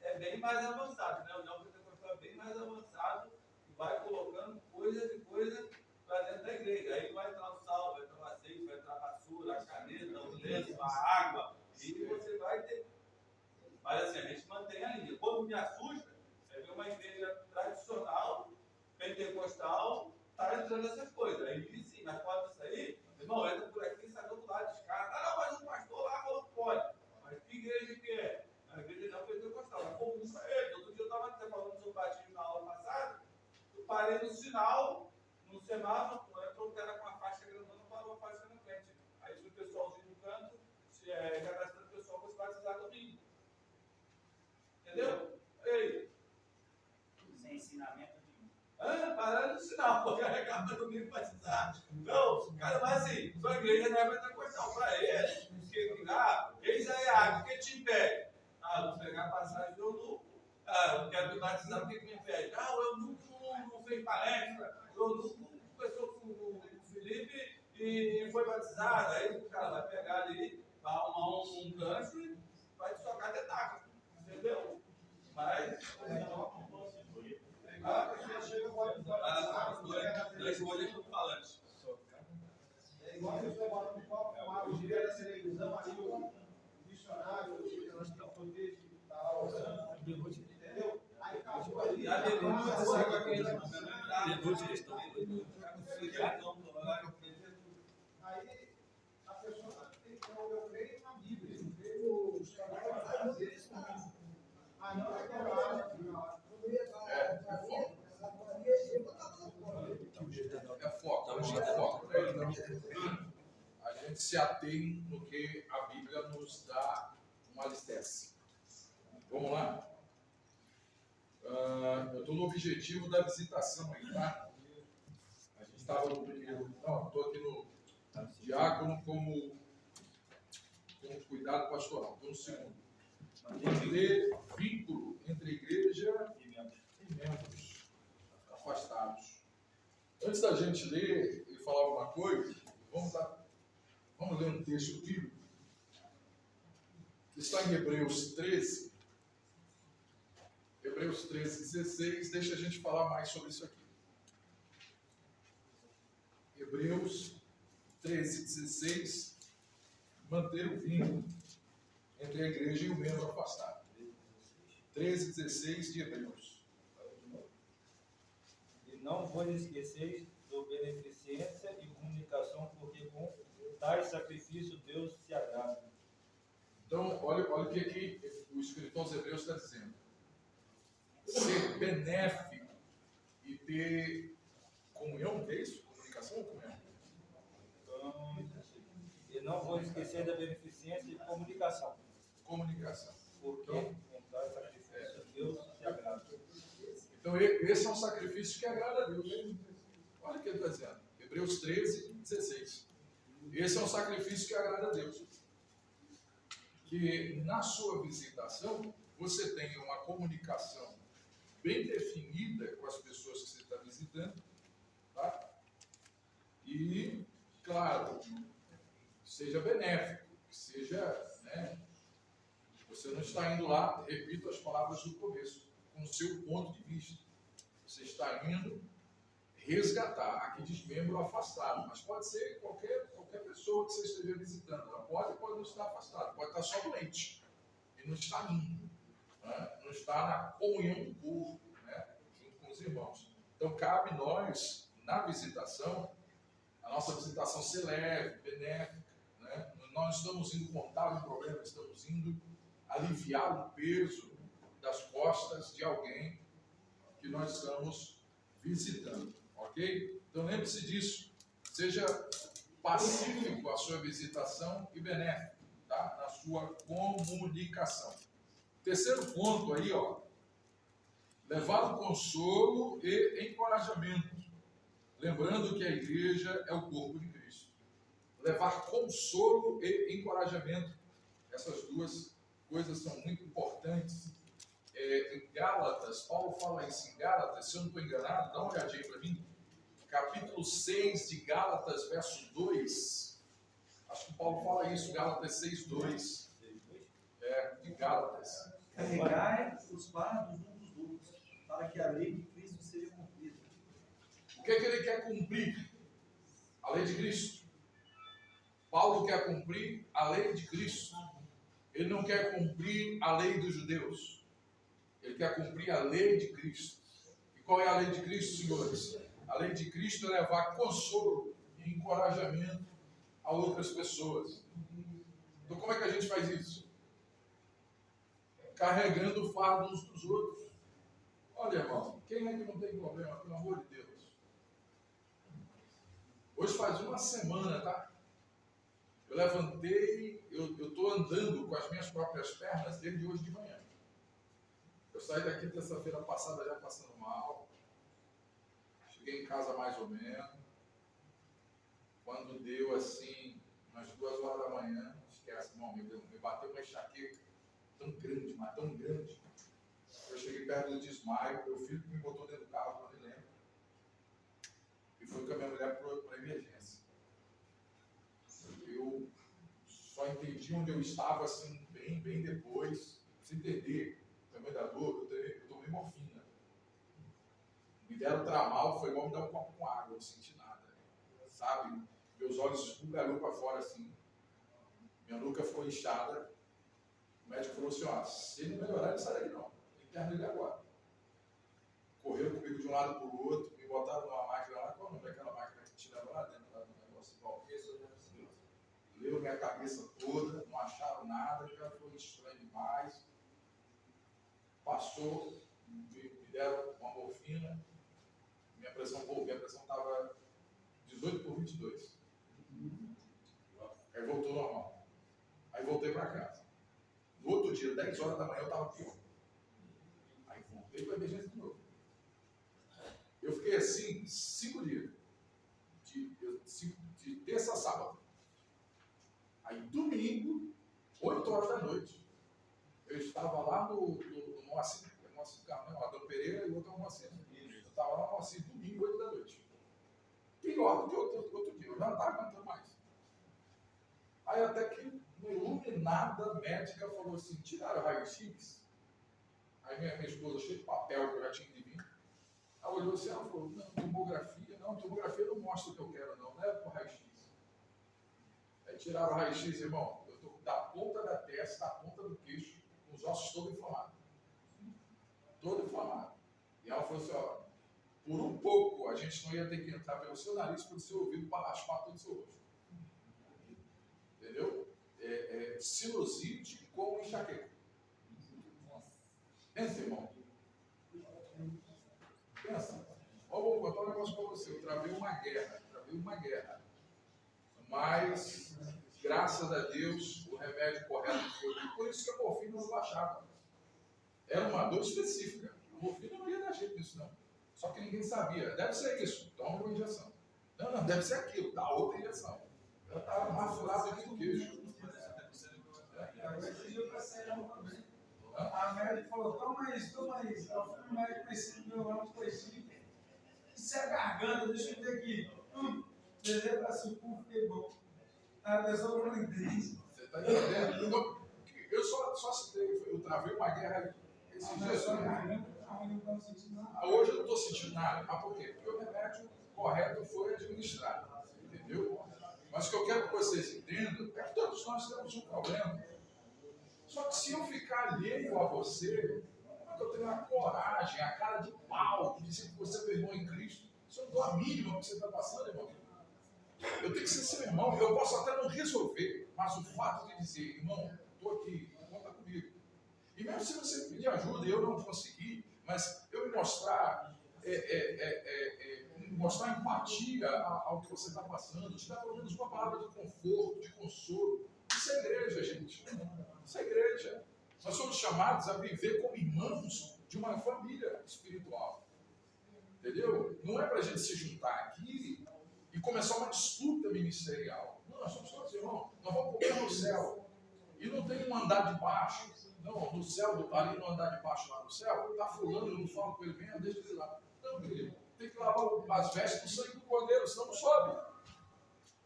é bem mais avançado, né? O neopentecostal é bem mais avançado e vai colocando coisas e coisas para dentro da igreja. Aí vai entrar o sal, vai entrar o azeite, vai entrar a vassoura, a caneta, o lenço, a água, e você vai ter. Mas assim, a gente mantém a linha. Quando me assusta, é ver uma igreja tradicional, pentecostal, está entrando essas coisas. Aí sim, mas pode sair, irmão, entra por aqui e sai do outro lado, descarga. Não, mas o pastor lá falou que pode. Mas que igreja que é? A igreja não pentecostal. É comum para ele. Outro dia eu estava falando sobre o batismo na aula passada. Eu parei no sinal, no semáforo, entrou o cara com a faixa grandona, parou a faixa na frente. Aí tinha o pessoalzinho no canto, cadastrando o pessoal para se batizar domingo. Entendeu? Ei. Sem ensinamento nenhum. Parando no sinal, porque arrecada domingo batizar. Não, o cara vai assim, sua igreja não é pentecostal. Para ele, eis aí a água, o que te impede? Vou pegar a passagem do eunuco. Eu quero me batizar, o que me impede? O eunuco não fez palestra, o eunuco conversou com o Felipe e foi batizado. Aí o cara vai pegar ali, vai arrumar um gancho e vai te socar de taca. Entendeu? Mas. Dois coisas do falante. É igual a pessoa bota um copo com água direto da televisão, ali o missionário, o poder de estar orando, entendeu? Aí acabou ali. Aí a pessoa tem que eu creio na Bíblia, eu creio os caras fazer isso. Ah, não, é que eu acho. é foco. A gente se atém no que a Bíblia nos dá uma alicerce. Vamos lá? Eu estou no objetivo da visitação aí, tá? A gente estava no primeiro. Não, estou aqui no diácono como cuidado pastoral. Estou no segundo. Entender vínculo entre igreja e membros afastados. Antes da gente ler e falar alguma coisa, vamos ler um texto bíblico. Está em Hebreus 13. Hebreus 13, 16. Deixa a gente falar mais sobre isso aqui. Hebreus 13, 16. Manter o vínculo entre a igreja e o membro afastado. 13, 16 de Hebreus. E não vos esqueceis da beneficência e comunicação, porque com tais sacrifícios Deus se agrada. Então, olha o que aqui o escritor aos Hebreus está dizendo. Ser benéfico e ter comunhão, que é isso? Comunicação ou comunhão? Então, e não vou esquecer da beneficência e comunicação. Comunicação. Porque contar sacrifício a Deus se agrada. Então, esse é um sacrifício que agrada a Deus. Olha o que ele está dizendo. Hebreus 13, 16. Esse é um sacrifício que agrada a Deus. Que na sua visitação, você tenha uma comunicação bem definida com as pessoas que você está visitando. Tá? E, claro, seja benéfico, que seja, né, você não está indo lá, repito as palavras do começo, com o seu ponto de vista. Você está indo resgatar, aqui diz membro afastado, mas pode ser qualquer pessoa que você esteja visitando. Ela pode não estar afastado, pode estar só doente e não está indo, né? Não está na comunhão do corpo, né? Junto com os irmãos. Então cabe nós, na visitação, a nossa visitação ser leve, benéfica, né? Nós não estamos indo contar um problema, estamos indo aliviar o peso das costas de alguém que nós estamos visitando, ok? Então lembre-se disso, seja pacífico a sua visitação e benéfico, tá? Na sua comunicação. Terceiro ponto aí, ó, levar o consolo e encorajamento, lembrando que a igreja é o corpo de Cristo. Levar consolo e encorajamento, essas duas coisas são muito importantes. Em Gálatas, Paulo fala isso em Gálatas, se eu não estou enganado, dá uma olhadinha para mim, capítulo 6 de Gálatas, verso 2, acho que Paulo fala isso, Gálatas 6, 2, de Gálatas. Carregai os fardos uns dos outros, para que a lei de Cristo seja cumprida. O que é que ele quer cumprir? A lei de Cristo. Paulo quer cumprir a lei de Cristo. Ele não quer cumprir a lei dos judeus. Ele quer cumprir a lei de Cristo. E qual é a lei de Cristo, senhores? A lei de Cristo é levar consolo e encorajamento a outras pessoas. Então como é que a gente faz isso? Carregando o fardo uns dos outros. Olha, irmão, quem é que não tem problema, pelo amor de Deus? Hoje faz uma semana, tá? Eu levantei, eu estou andando com as minhas próprias pernas desde hoje de manhã. Eu saí daqui terça-feira passada já passando mal. Cheguei em casa mais ou menos. Quando deu assim, umas 2 horas da manhã, esquece, irmão, me bateu uma enxaqueca tão grande, mas tão grande. Eu cheguei perto do desmaio, meu filho me botou dentro do carro, eu nem lembro. E fui com a minha mulher para a emergência. Eu só entendi onde eu estava assim, bem depois, sem entender. Também da dor, eu tomei morfina. Me deram tramal, foi igual me dar um copo com água, eu não senti nada. Sabe? Meus olhos esbugalhou para fora assim. Minha nuca ficou inchada. O médico falou assim, ó, se ele melhorar, ele sai daqui não. Interna ele agora. Correram comigo de um lado para o outro, me botaram numa máquina lá, qual é o nome daquela máquina que te leva lá dentro do negócio? Leu minha cabeça toda, não acharam nada, o cara foi estranho demais. Passou, me deram uma morfina, minha pressão estava 18/22. Aí voltou normal. Aí voltei para casa. No outro dia, 10 horas da manhã, eu estava pior. Aí voltei para a emergência de novo. Eu fiquei assim 5 dias. De terça a sábado. Aí domingo, 8 horas da noite, eu estava lá no Moacir Carmo, Adão Pereira e o outro Moacir. Eu estava lá no Moacir, domingo, 8 da noite. Pior do que outro dia, eu já não estava aguentando mais. Aí até que uma iluminada médica falou assim, tiraram o raio-x. Aí minha esposa, cheia de papel que eu já tinha de mim, ela olhou assim, ela falou, não, tomografia não mostra o que eu quero não, leva para o raio-x. Aí tiraram o raio-x, irmão, eu estou da ponta da testa, da ponta do queixo, com os ossos todos inflamados. Todo inflamado. E ela falou assim, ó, por um pouco a gente não ia ter que entrar pelo seu nariz, pelo seu ouvido, para raspar todo o seu rosto. Entendeu? sinusite com enxaqueca. Pensa, irmão. Pensa. Ó, vou contar um negócio para você. Eu travei uma guerra. Mas, graças a Deus, o remédio correto foi. Por isso que a morfina não baixava. Era uma dor específica. A morfina não ia dar jeito nisso, não. Só que ninguém sabia. Deve ser isso. Toma uma injeção. Não, deve ser aquilo. Dá outra injeção. Ela estava mais furada aqui do queijo. A médica falou, toma isso. Ela foi no médico conhecido meu lá no coisinho. Isso é a garganta, deixa eu ver aqui. Beleza, braço curto, fiquei bom. A pessoa não entende. Você está entendendo? Eu só citei, eu travei uma guerra esses dias. Hoje eu não estou sentindo nada. Mas por quê? Porque o remédio correto foi administrado. Entendeu? Mas o que eu quero que vocês entendam é que todos nós temos um problema. Só que se eu ficar alheio a você, como é que eu tenho a coragem, a cara de pau de dizer que você é meu irmão em Cristo? Se eu não dou a mínima que você está passando, irmão. Eu tenho que ser seu irmão. Eu posso até não resolver, mas o fato de dizer, irmão, estou aqui, conta comigo. E mesmo se você me pedir ajuda e eu não conseguir, mas eu me mostrar, mostrar empatia ao que você está passando, te dar pelo menos uma palavra de conforto, de consolo. Isso é igreja, gente. Isso é igreja. Nós somos chamados a viver como irmãos de uma família espiritual. Entendeu? Não é para a gente se juntar aqui e começar uma disputa ministerial. Não, nós somos todos irmãos. Nós vamos comer no céu. E não tem um andar de baixo. Não, no céu, ali no andar de baixo, lá no céu, está fulano, eu não falo com ele mesmo, deixa ele lá. Não, querido, tem que lavar as vestes do sangue do cordeiro, senão não sobe.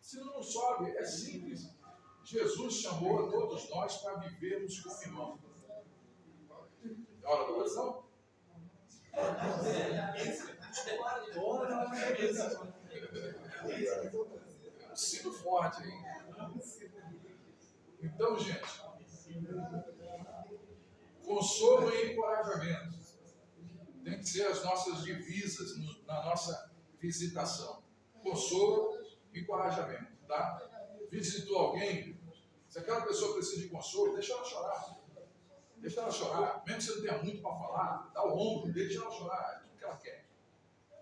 Se não sobe, é simples. Jesus chamou a todos nós para vivermos como irmãos. É hora da oração? Sino forte, hein? Então, gente, consolo e encorajamento tem que ser as nossas divisas na nossa visitação. Consolo e encorajamento, tá? Visitou alguém, se aquela pessoa precisa de consolo, deixa ela chorar. Deixa ela chorar. Mesmo que você não tenha muito para falar, dá o ombro, deixa ela chorar. É tudo que ela quer.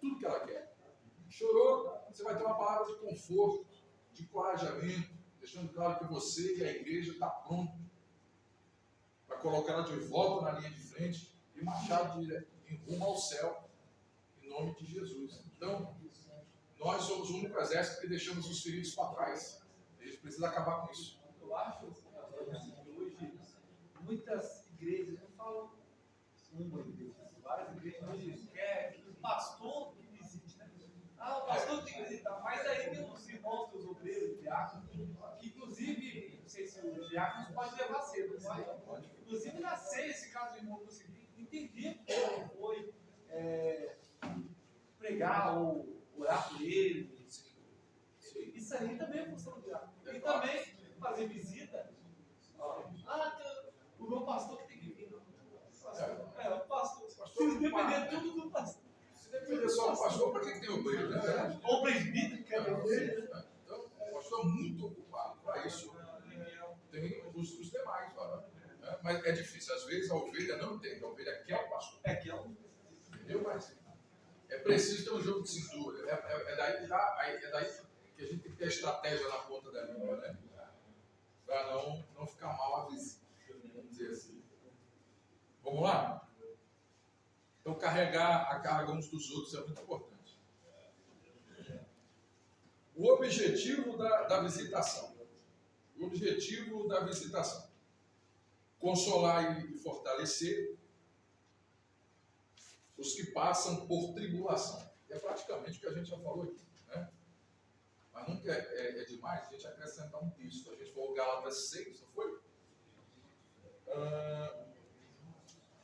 Tudo que ela quer. Chorou, você vai ter uma palavra de conforto, de encorajamento, deixando claro que você e a igreja estão prontos para colocar ela de volta na linha de frente e marchar em rumo ao céu, em nome de Jesus. Então, nós somos o único exército que deixamos os feridos para trás. A gente precisa acabar com isso. Eu acho que hoje muitas igrejas, não falo uma igreja, várias igrejas hoje quer que o pastor que visite, né? Ah, o pastor tem que visitar, mas aí tem os irmãos, os obreiros, diáconos, que inclusive, não sei se o diácono pode levar cedo, mas inclusive na ceia, esse caso o irmão conseguiu entender como foi pregar ou orar por ele. Isso aí também é função do diácono. E também fazer visita. O meu pastor que tem que vir. O pastor. Se depender tudo do pastor. Se depender só do pastor, para que tem o obreiro, né? Ou presbítero, que é obreiro. Então, o pastor é muito ocupado para isso. Tem os demais, né? Mas é difícil. Às vezes a ovelha não entende. A ovelha quer o pastor. Entendeu? Mas é preciso ter um jogo de cintura. É daí que a gente tem que ter a estratégia na ponta da língua, né? Para não ficar mal avisado. Vamos dizer assim. Vamos lá? Então, carregar a carga uns dos outros é muito importante. O objetivo da visitação. O objetivo da visitação. Consolar e fortalecer os que passam por tribulação. É praticamente o que a gente já falou aqui, né? Mas nunca é demais a gente acrescentar um texto. A gente falou Gálatas 6, não foi?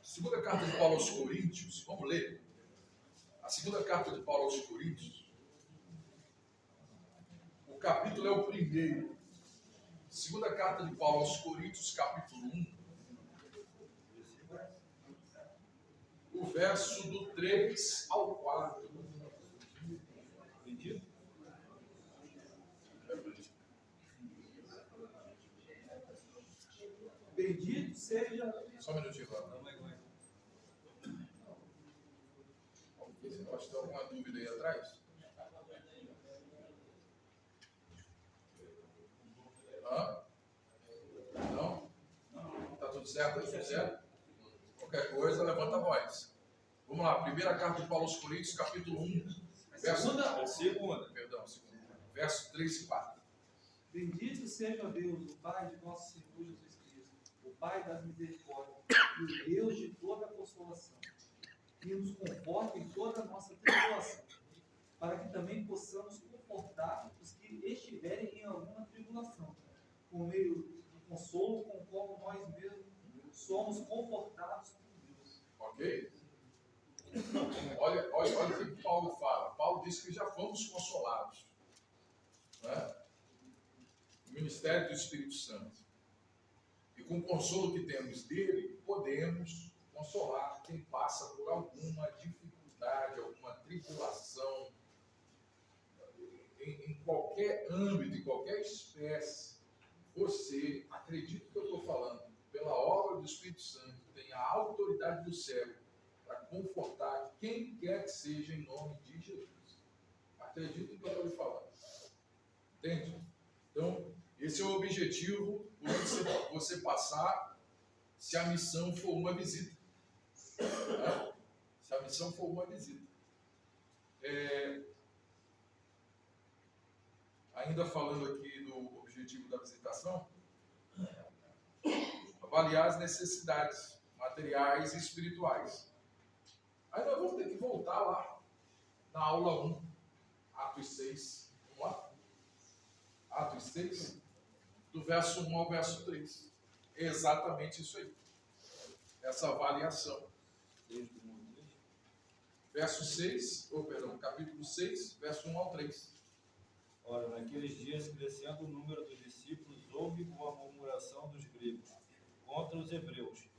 Segunda carta de Paulo aos Coríntios, vamos ler. A segunda carta de Paulo aos Coríntios, o capítulo é o primeiro. Segunda carta de Paulo aos Coríntios, capítulo 1, o verso do 3 ao 4. Entendido? seja. Só um minutinho, lá. Não, mas não é. Acho que tem alguma dúvida aí atrás? Hã? Não? Tá tudo certo? Tá tudo certo? Qualquer coisa, levanta a voz. Vamos lá, primeira carta de Paulo aos Coríntios, capítulo 1, Segunda. Perdão, segunda. Verso 3 e 4. Bendito seja Deus, o Pai de nosso Senhor Jesus Cristo, o Pai das misericórdias, e o Deus de toda a consolação, que nos conforta em toda a nossa tribulação, para que também possamos confortar os que estiverem em alguma tribulação, por meio do consolo com o qual nós mesmos somos confortados por Deus. Ok? Olha o que Paulo fala. Paulo diz que já fomos consolados. Né? O ministério do Espírito Santo. E com o consolo que temos dele, podemos consolar quem passa por alguma dificuldade, alguma tribulação, em qualquer âmbito, em qualquer espécie. Você, acredita no que eu estou falando, pela obra do Espírito Santo, tem a autoridade do céu para confortar quem quer que seja em nome de Jesus. Acredita no que eu estou lhe falando. Entende? Então, esse é o objetivo por você passar se a missão for uma visita. Né? Se a missão for uma visita. Ainda falando aqui do objetivo da visitação, avaliar as necessidades materiais e espirituais. Aí nós vamos ter que voltar lá na aula 1, Atos 6. Vamos lá? Atos 6, do verso 1 ao verso 3. É exatamente isso aí. Essa avaliação. Verso 6, capítulo 6, verso 1 ao 3. Ora, naqueles dias, crescendo o número dos discípulos, houve uma murmuração dos gregos contra os hebreus,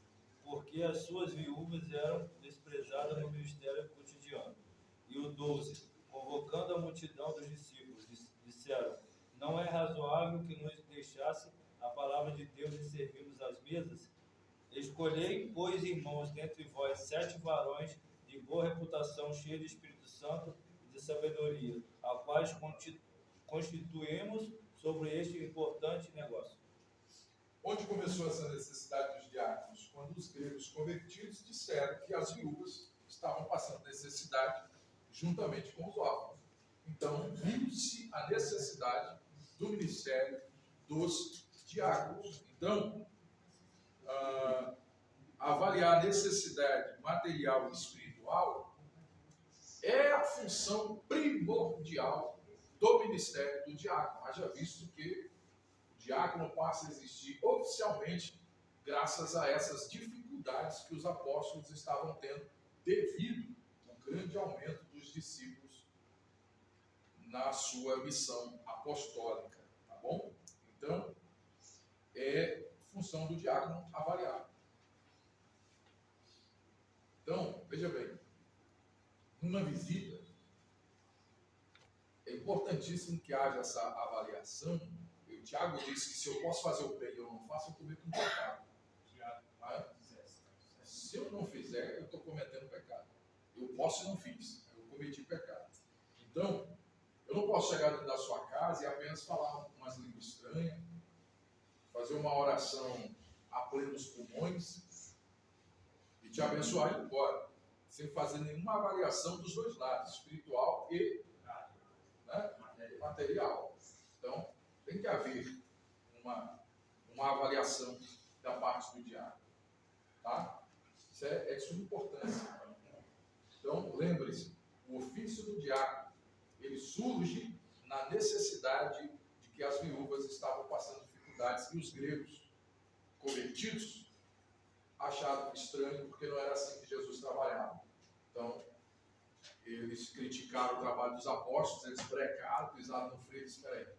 porque as suas viúvas eram desprezadas no ministério cotidiano. E o 12, convocando a multidão dos discípulos, disseram: não é razoável que nos deixasse a palavra de Deus e servirmos às mesas? Escolhei, pois, irmãos, dentre vós 7 varões de boa reputação, cheios de Espírito Santo e de sabedoria, a quais constituímos sobre este importante negócio. Onde começou essa necessidade dos diáconos? Quando os gregos convertidos disseram que as viúvas estavam passando necessidade juntamente com os órfãos. Então, viu-se a necessidade do ministério dos diáconos. Então, avaliar a necessidade material e espiritual é a função primordial do ministério do diácono. Haja visto que o diácono passa a existir oficialmente graças a essas dificuldades que os apóstolos estavam tendo devido ao grande aumento dos discípulos na sua missão apostólica, tá bom? Então, é função do diácono avaliar. Então, veja bem, numa visita, é importantíssimo que haja essa avaliação. O Tiago disse que se eu posso fazer o bem e eu não faço, eu cometo um pecado. Se eu não fizer, eu estou cometendo pecado. Eu posso e não fiz, eu cometi pecado. Então, eu não posso chegar dentro da sua casa e apenas falar umas línguas estranhas, fazer uma oração a plenos pulmões e te abençoar e ir embora, sem fazer nenhuma avaliação dos dois lados, espiritual e material. Então, tem que haver uma avaliação da parte do diácono. Tá? Isso é de suma importância. Então, lembre-se, o ofício do diácono, ele surge na necessidade de que as viúvas estavam passando dificuldades e os gregos convertidos acharam estranho porque não era assim que Jesus trabalhava. Então, eles criticaram o trabalho dos apóstolos, eles brecaram, pisaram no freio e disseram: espera aí,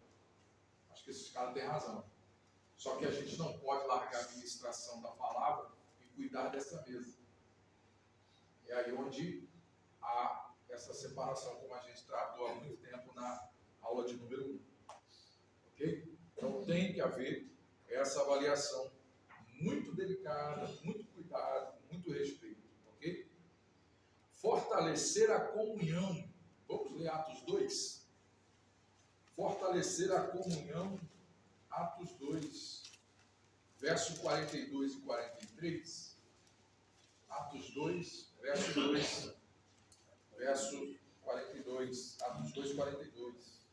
acho que esses caras têm razão. Só que a gente não pode largar a administração da palavra e cuidar dessa mesa. É aí onde há essa separação, como a gente tratou há muito tempo na aula de número 1. Ok? Então tem que haver essa avaliação muito muito delicada, muito cuidado, muito respeito, ok? Fortalecer a comunhão. Vamos ler Atos 2? Fortalecer a comunhão, Atos 2, verso 42 e 43. Atos 2, verso 2, verso 42. Atos 2, 42.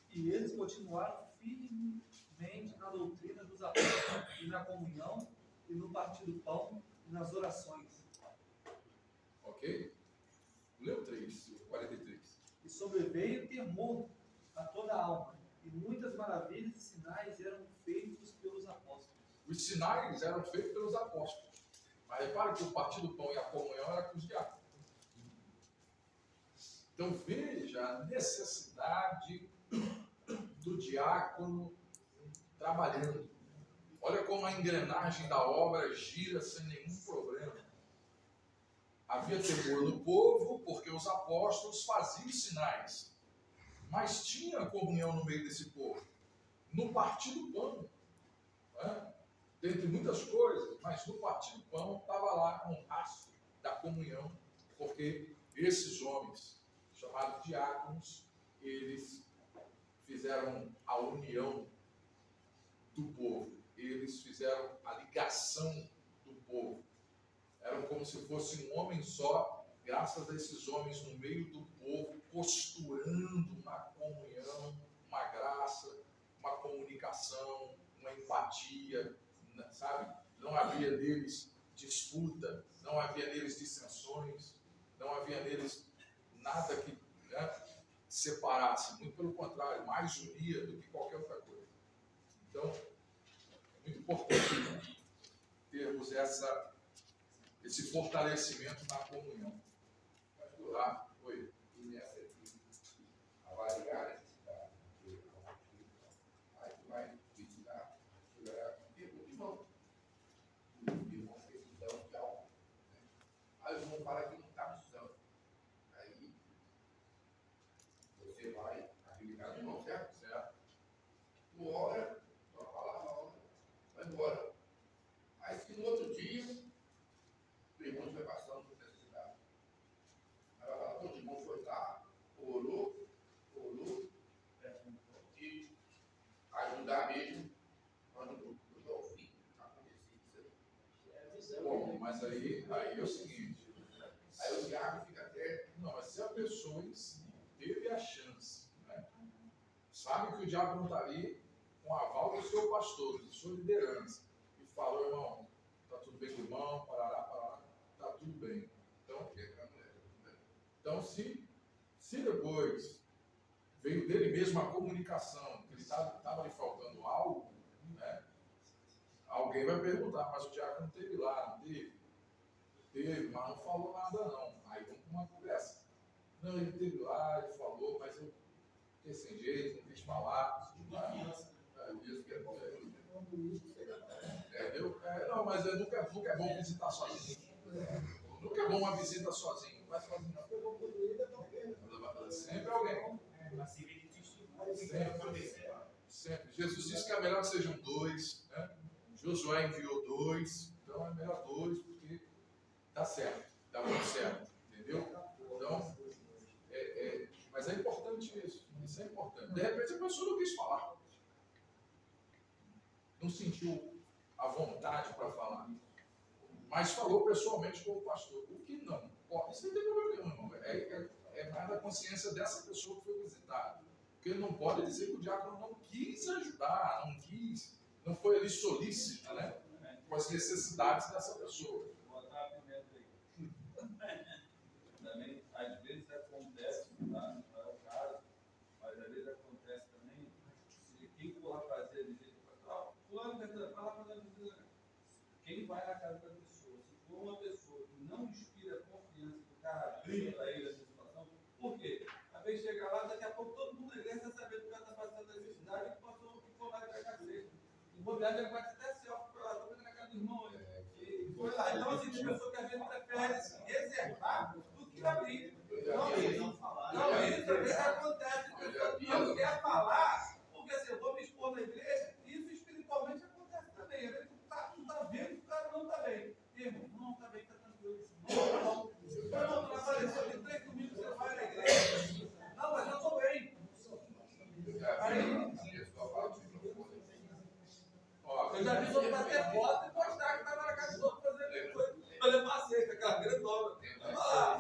E eles continuaram firmemente na doutrina dos apóstolos, e na comunhão, e no partir do pão, e nas orações. Ok? Leu 3, 43. E sobreveio temor a toda a alma, e muitas maravilhas e sinais eram feitos pelos apóstolos. Os sinais eram feitos pelos apóstolos. Mas repare que o partir do pão e a comunhão era com os diáconos. Então veja a necessidade do diácono trabalhando. Olha como a engrenagem da obra gira sem nenhum problema. Havia temor no povo, porque os apóstolos faziam sinais. Mas tinha comunhão no meio desse povo. No partir do pão. Né? Dentre muitas coisas, mas no partir do pão estava lá um rastro da comunhão, porque esses homens, chamados diáconos, eles fizeram a união do povo, eles fizeram a ligação do povo. Eram como se fosse um homem só, graças a esses homens no meio do povo, costurando uma comunhão, uma graça, uma comunicação, uma empatia, sabe? Não havia neles disputa, não havia neles dissensões, não havia neles nada que, né, separasse, muito pelo contrário, mais unia do que qualquer outra coisa. Então, é muito importante termos esse fortalecimento na comunhão. Tá? Oi. E nessa aqui, avaliar a necessidade, aí tu vai visitar, chegará comigo, irmão, precisão de algo. Aí os irmãos falam que não está precisando. Aí você vai habilitar o irmão, certo? Certo? Tu ora, só palavra, ora, vai embora. Aí se no outro dia, o irmão vai passando por necessidade. Aí vai falar, pô, o irmão foi lá, orou, e ajudar mesmo, quando o fim aconteceu isso aí. Bom, mas aí é o seguinte. Aí o diabo fica até. Não, mas se a pessoa em si teve a chance, né? Sabe que o diabo não está ali com o aval do seu pastor, da sua liderança, e falou, irmão, está tudo bem com o irmão, parará, está tudo bem. Então se depois veio dele mesmo a comunicação, que ele estava lhe faltando algo, né? Alguém vai perguntar, mas o diabo não teve lá, não teve? Teve, mas não falou nada não. Aí vamos com uma conversa. Não, ele teve lá, ele falou, mas eu fiquei sem jeito, não quis falar. Isso que é bom. Entendeu? Não, mas nunca é bom visitar sozinho. Nunca é bom uma visita sozinho. Não vai sozinho, não. Sempre alguém. Sempre. Jesus disse que é melhor que sejam dois, né? Josué enviou 2, então é melhor 2, porque dá certo, dá muito certo, entendeu? Então, mas é importante isso é importante. De repente a pessoa não quis falar, não sentiu a vontade para falar, mas falou pessoalmente com o pastor, o que não pode, isso não tem problema nenhum, é mais da consciência dessa pessoa que foi visitada, porque ele não pode dizer que o diácono não quis ajudar, não foi ali solícita, né, com as necessidades dessa pessoa. Vou botar a pimenta aí. Também, às vezes acontece, tá? Não é o caso, mas às vezes acontece também, se quem for lá fazer a visita, fulano, vai lá fazer a visita. Quem vai na casa da pessoa, se for uma pessoa que não inspira confiança, que o cara abrir para ele essa situação, por quê? Às vezes chega lá, daqui a pouco todo mundo na igreja saber que o cara está passando necessidade e que passou que for lá e pegar cedo. E vou viajar, ele vai até selfie para lá, estou vendo na casa do irmão. E foi lá. Então, assim, tem pessoa que às vezes prefere se reservar do que abrir. Não, isso às vezes acontece. A pessoa não quer falar, porque assim, eu vou me expor na igreja, isso espiritualmente acontece também. Não apareceu de 3 domingos, você vai na igreja. Não, mas eu estou bem. Eu já vi outro bater foto e postar que estava na casa dos outros fazendo coisa. Mas eu passei com aquela grandona.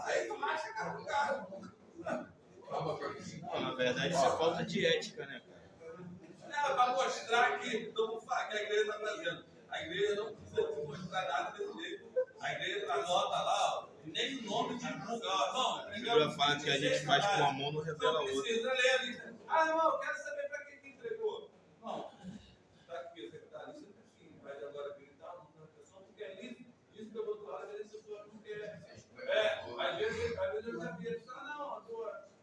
Aí tu racha a cara do cara. Na verdade, isso é falta de ética, né, cara? É, para mostrar que a igreja está fazendo. A igreja não precisa te mostrar nada desse jeito. A igreja anota lá, ó, nem o nome divulga. Não, A Bíblia fala que a gente faz com a mão, não revela não a outra. precisa ler a lista. Irmão, eu quero saber para quem que entregou. Não, está aqui, o secretarista está aqui. Vai agora gritar, não tem pessoa, porque é isso que eu vou falar, às vezes a pessoa não quer. Às vezes eu já vi,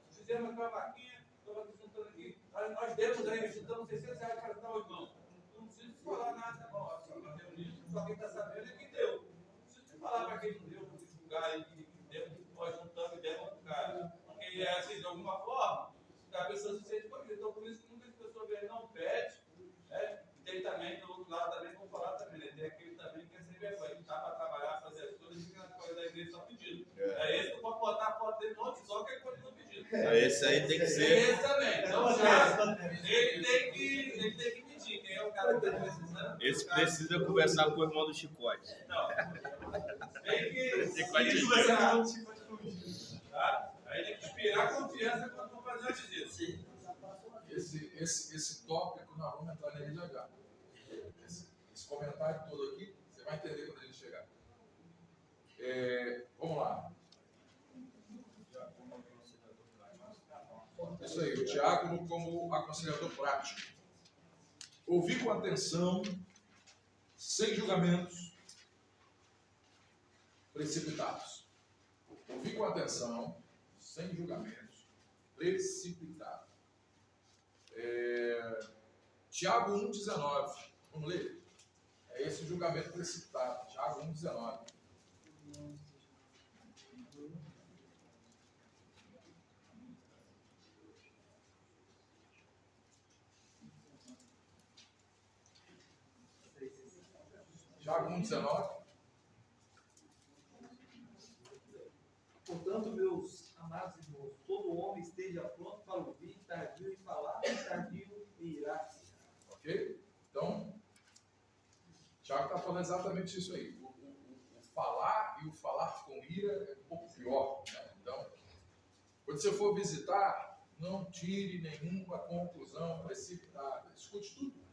fizemos aquela vaquinha, estava aqui juntando aqui. Nós demos aí, juntamos R$600 para dar ao irmão. Não preciso falar nada, bom, só quem está sabendo é quem deu. Não preciso falar para quem não deu, para divulgar aí que demos, nós juntamos e demos para o cara. Porque é assim, de alguma forma, a pessoa se sente comigo. Então, por isso que muitas pessoas vêm, não pede, né? Tem também, do outro lado também, vamos falar também, né? Tem aquele também que é sem vergonha, que está para trabalhar, fazer as coisas, e fica na coisa da igreja só pedindo. É esse que pode botar a foto dele no outro, só que ele continua pedindo. Esse aí tem que ser. Esse também. Então, ele tem que medir quem é o cara que está precisando. Esse precisa conversar com o irmão do chicote. Não. Tem que Chicote. tá? Aí tem que inspirar confiança quando for fazer o pedido. Esse tópico, nós vamos entrar nele já já. Esse comentário todo aqui, você vai entender quando ele chegar. Vamos lá. Isso aí, o Tiago como aconselhador prático. Ouvir com atenção, sem julgamentos precipitados. Ouvir com atenção, sem julgamentos precipitados. Tiago 1,19. Vamos ler? É esse julgamento precipitado. Tiago 1,19. Tiago 1,19. Portanto, meus amados irmãos, todo homem esteja pronto para ouvir, tardio em falar, tardio em irar-se. Ok? Então, Tiago está falando exatamente isso aí. O falar e o falar com ira é um pouco pior. Né? Então, quando você for visitar, não tire nenhuma conclusão precipitada. Escute tudo.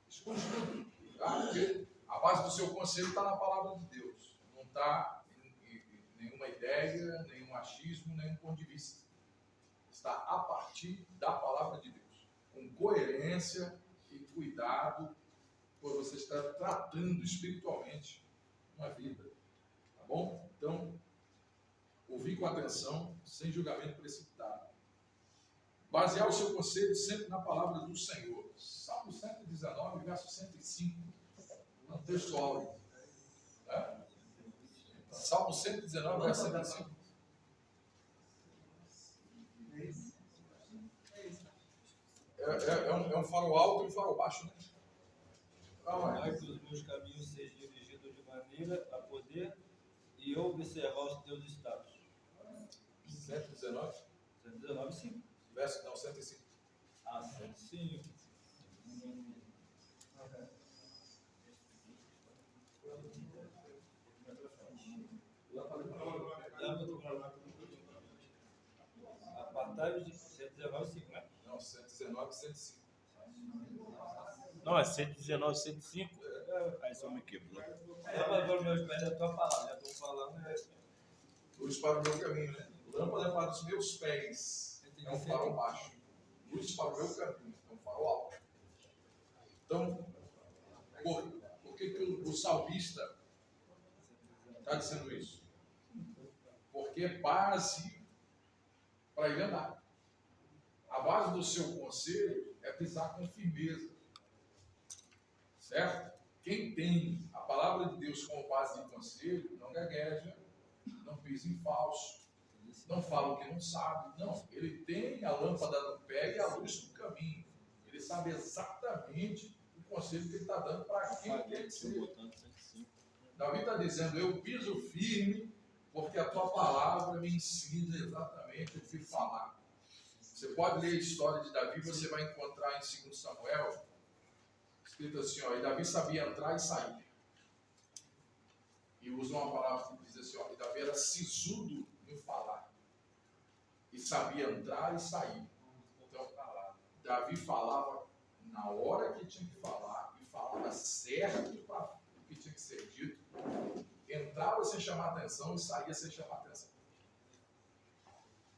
Escute tudo. Tá? Porque a base do seu conselho está na palavra de Deus. Não está em nenhuma ideia, nenhum achismo, nenhum ponto de vista. Está a partir da palavra de Deus. Com coerência e cuidado, por você estar tratando espiritualmente uma vida. Tá bom? Então, ouvir com atenção, sem julgamento precipitado. Basear o seu conselho sempre na palavra do Senhor. Salmo 119, verso 105. Um texto áureo. Né? Salmo 119, verso 105. É um farol alto e um farol baixo, né? Para que os meus caminhos sejam dirigidos de maneira a poder e observar os teus estados. 119, 119, sim. verso, não, 105. 105. Apartai-vos de 119, 5, né? Não, 119, 105. Não, é 119, 105. Aí só me quebrou. Agora meus pés da tua palavra. Já estou falando. Luz para o meu caminho, né? Lâmpada para os meus pés. É um farol baixo. Luz para o meu caminho. É um farol alto. Então, por que o salmista está dizendo isso? Porque é base para ele andar. A base do seu conselho é pisar com firmeza. Certo? Quem tem a palavra de Deus como base de conselho, não gagueja, não pisa em falso, não fala o que não sabe. Não, ele tem a lâmpada no pé e a luz no caminho. Ele sabe exatamente o conselho que ele está dando para quem quer que seja. Davi está dizendo, eu piso firme, porque a tua palavra me ensina exatamente o que falar. Você pode ler a história de Davi, você vai encontrar em 2 Samuel, escrito assim, ó, e Davi sabia entrar e sair. E usa uma palavra que diz assim, ó, e Davi era sisudo em falar. E sabia entrar e sair. Então, Davi falava na hora que tinha que falar, e falava certo para o que tinha que ser dito. Entrava sem chamar atenção e saía sem chamar atenção.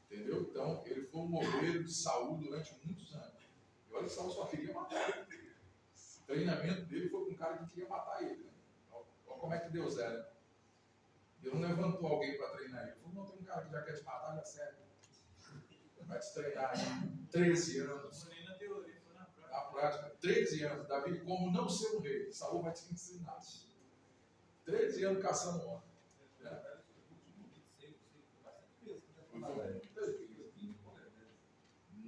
Entendeu? Então, ele foi um moleiro de Saul durante muitos anos. E olha que Saul só queria matar ele. O treinamento dele foi com um cara que queria matar ele. Né? Olha como é que Deus era. Deus não levantou alguém para treinar ele. Ele falou, não, tem um cara que já quer te matar, já serve. Vai te treinar aí 13 anos. Foi nem na teoria, foi na prática. Na prática, 13 anos. Davi, como não ser um rei. Saul vai te ensinar. 13 anos caçando homem.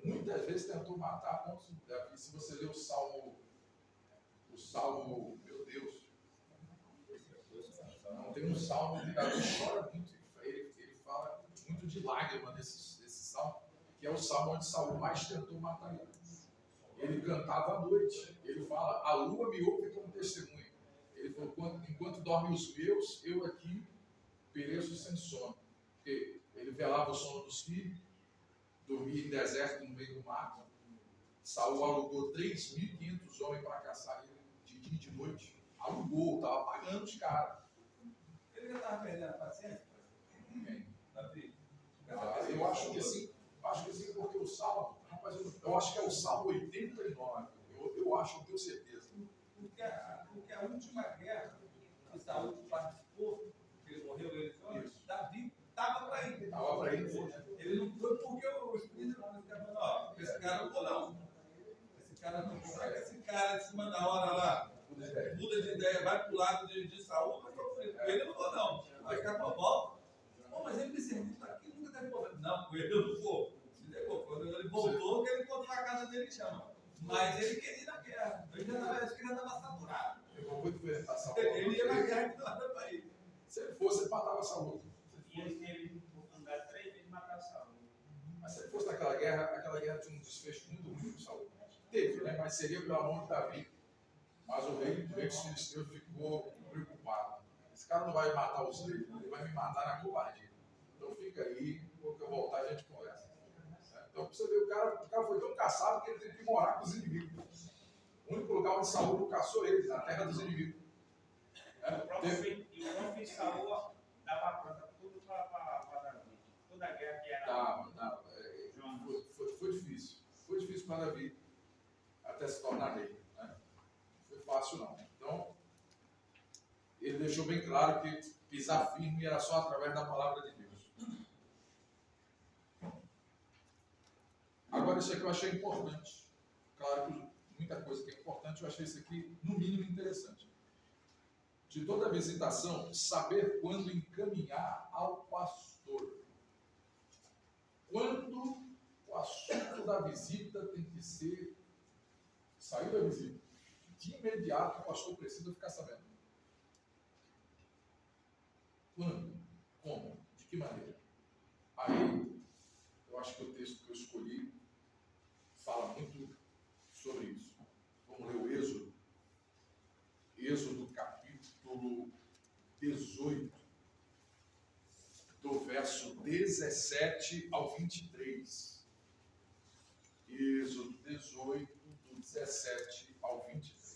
Muitas vezes tentou matar pontos de Davi. Se você ler o Salmo, meu Deus, não, tem um Salmo que Davi chora muito. Ele fala muito de lágrima nesse Salmo, que é o Salmo onde Saul mais tentou matar ele. Ele cantava à noite. Ele fala, a lua me ouve como testemunha. Ele falou, enquanto dormem os meus, eu aqui pereço sem sono. Porque ele velava o sono dos filhos, dormia em deserto no meio do mato. Saul alugou 3.500 homens para caçar ele de dia e de noite. Alugou, estava pagando os caras. Ele já estava perdendo a paciência? Davi? Eu acho que sim. Porque o Salmo, rapaz, eu acho que é o Salmo 89. Eu acho, eu tenho certeza. Porque a última guerra que Saul participou, que ele morreu, Davi estava para ir. Estava para ir. Ele não foi porque o Espírito não falou, ó, esse cara não vou não. Esse cara não vou. Será que esse cara, em cima da hora lá, muda de ideia, vai pro lado de Saul, mas ele não vou não. Vai ficar com a volta. Pô, mas ele me serviu para aqui, nunca teve problema. Não, com ele eu não vou. Se negou. Quando ele voltou, que ele encontrou a casa dele e chama. Mas ele queria ir na guerra. Ele já estava saturado. Ele ia na guerra que não era para ir. Se ele fosse, ele matava Saul. E ele teve oportunidade 3 vezes de matar Saul. Mas se ele fosse naquela guerra tinha um desfecho muito ruim com Saul. Teve, né? Mas seria pela mão de Davi. Mas o rei dos filisteus ficou preocupado. Esse cara não vai matar os reis, ele vai me matar na covardia. Então fica aí, quando eu voltar a gente conversa. Então você vê, o cara foi tão caçado que ele teve que morar com os inimigos. O único lugar onde Saul não caçou eles, na terra dos inimigos. O próprio filho Saul dava conta tudo para Davi. Toda a guerra que era. Foi difícil. Foi difícil para Davi até se tornar rei. Né? Não foi fácil, não. Então, ele deixou bem claro que pisar firme era só através da palavra de Deus. Agora, isso aqui eu achei importante. Claro que muita coisa que é importante, eu achei isso aqui, no mínimo, interessante. De toda visitação, saber quando encaminhar ao pastor. Quando o assunto da visita tem que ser, saiu da visita, de imediato o pastor precisa ficar sabendo. Quando? Como? De que maneira? Aí, eu acho que o texto que eu escolhi fala muito sobre isso. Vamos ler o Êxodo. Êxodo capítulo 18, do verso 17 ao 23. Êxodo 18, do 17 ao 23.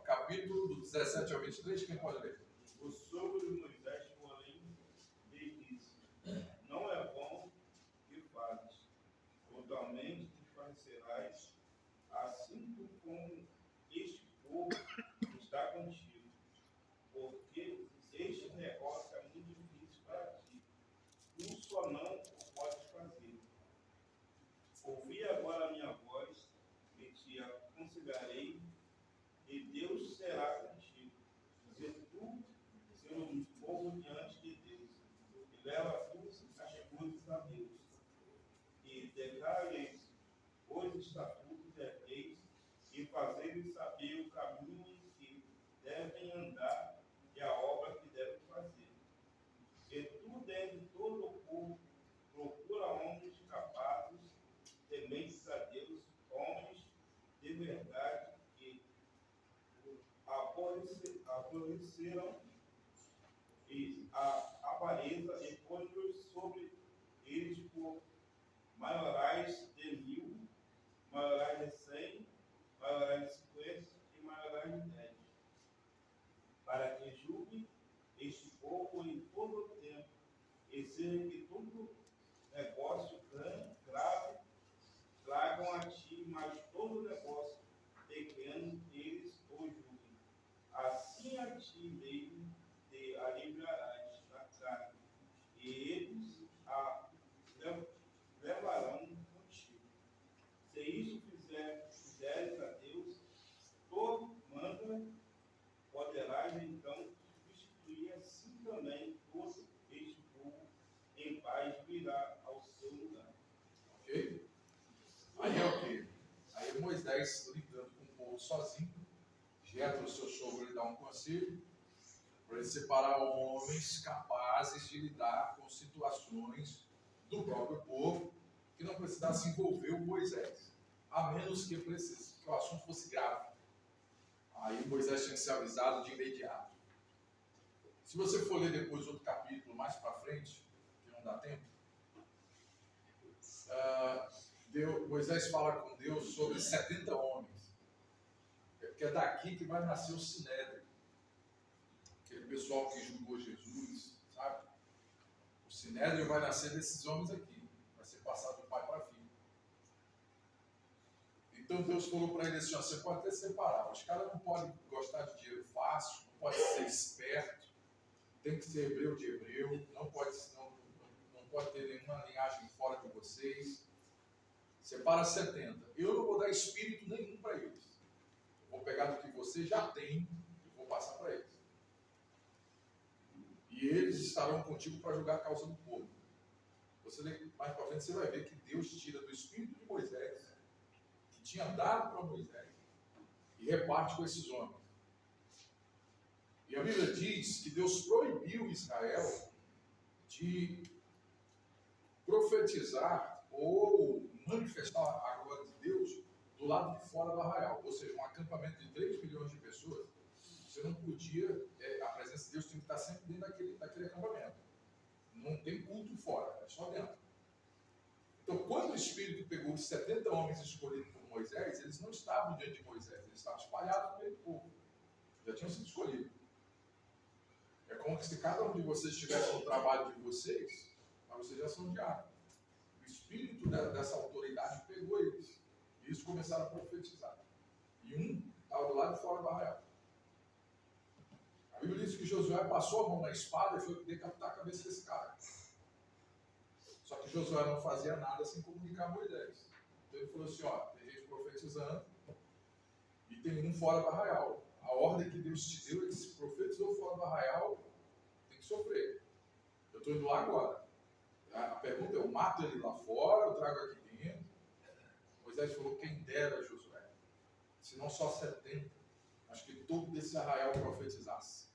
Capítulo do 17 ao 23, quem pode ler? O sogro de Moisés, porém, lhe disse: não é bom que fales, totalmente desfalecerás, assim como este povo está contigo, porque este negócio é muito difícil para ti. Tu só não o podes fazer. estatutos e leis e fazer-lhes saber o caminho em que devem andar e a obra que devem fazer. E tu, dentre todo o povo, procura homens capazes, tementes a Deus, homens de verdade, que aborreceram e a avareza e põe-os sobre eles por maiorais de 1000, maiorais de 100, maiorais de 50 e maiorais de 10, para que julgue este povo em todo o tempo, e seja que todo negócio grave tragam a ti, mas todo negócio pequeno eles o julguem. Assim a ti mesmo te aliviarás da carne, e eles a levarão contigo. Se isso fizeres a Deus, todo manda, poderás então substituir assim também todo este povo em paz virá ao seu lugar. Ok? Aí é o quê? Aí é Moisés lidando com o povo sozinho. Jetro, seu sogro, lhe dá um conselho para ele separar homens capazes de lidar com situações do próprio povo que não precisasse envolver o Moisés, a menos que o assunto fosse grave. Aí Moisés tinha que ser avisado de imediato. Se você for ler depois outro capítulo mais para frente, que não dá tempo, Moisés fala com Deus sobre 70 homens, que é daqui que vai nascer o Sinédrio, aquele pessoal que julgou Jesus, sabe? O Sinédrio vai nascer desses homens aqui, vai ser passado do pai para filho. Então Deus falou para ele assim: ó, você pode até separar, os caras não podem gostar de dinheiro fácil, não pode ser esperto, tem que ser hebreu de hebreu, não pode ter nenhuma linhagem fora de vocês. Separa 70. Eu não vou dar espírito nenhum para eles. Eu vou pegar do que você já tem e vou passar para eles. E eles estarão contigo para julgar a causa do povo. Você lê mais para frente, você vai ver que Deus tira do espírito de Moisés, que tinha dado para Moisés, e reparte com esses homens. E a Bíblia diz que Deus proibiu Israel de profetizar ou manifestar a glória de Deus do lado de fora do arraial. Ou seja, um acampamento de 3 milhões de pessoas, você não podia, a presença de Deus tem que estar sempre dentro daquele acampamento. Não tem culto fora, é só dentro. Então, quando o Espírito pegou os 70 homens escolhidos por Moisés, eles não estavam diante de Moisés, eles estavam espalhados no meio do povo. Já tinham sido escolhidos. É como se cada um de vocês estivesse no trabalho de vocês, mas vocês já são diáconos. O Espírito dessa autoridade pegou eles. E eles começaram a profetizar. E um estava do lado de fora do arraial. A Bíblia diz que Josué passou a mão na espada e foi decapitar a cabeça desse cara. Só que Josué não fazia nada sem comunicar a Moisés. Então ele falou assim: ó, tem gente profetizando e tem um fora do arraial. A ordem que Deus te deu é que se profetizou fora do arraial, tem que sofrer. Eu estou indo lá agora. A pergunta é: eu mato ele lá fora, eu trago aqui dentro? Moisés falou: quem dera, Josué, se não só 70, acho que todo esse arraial profetizasse.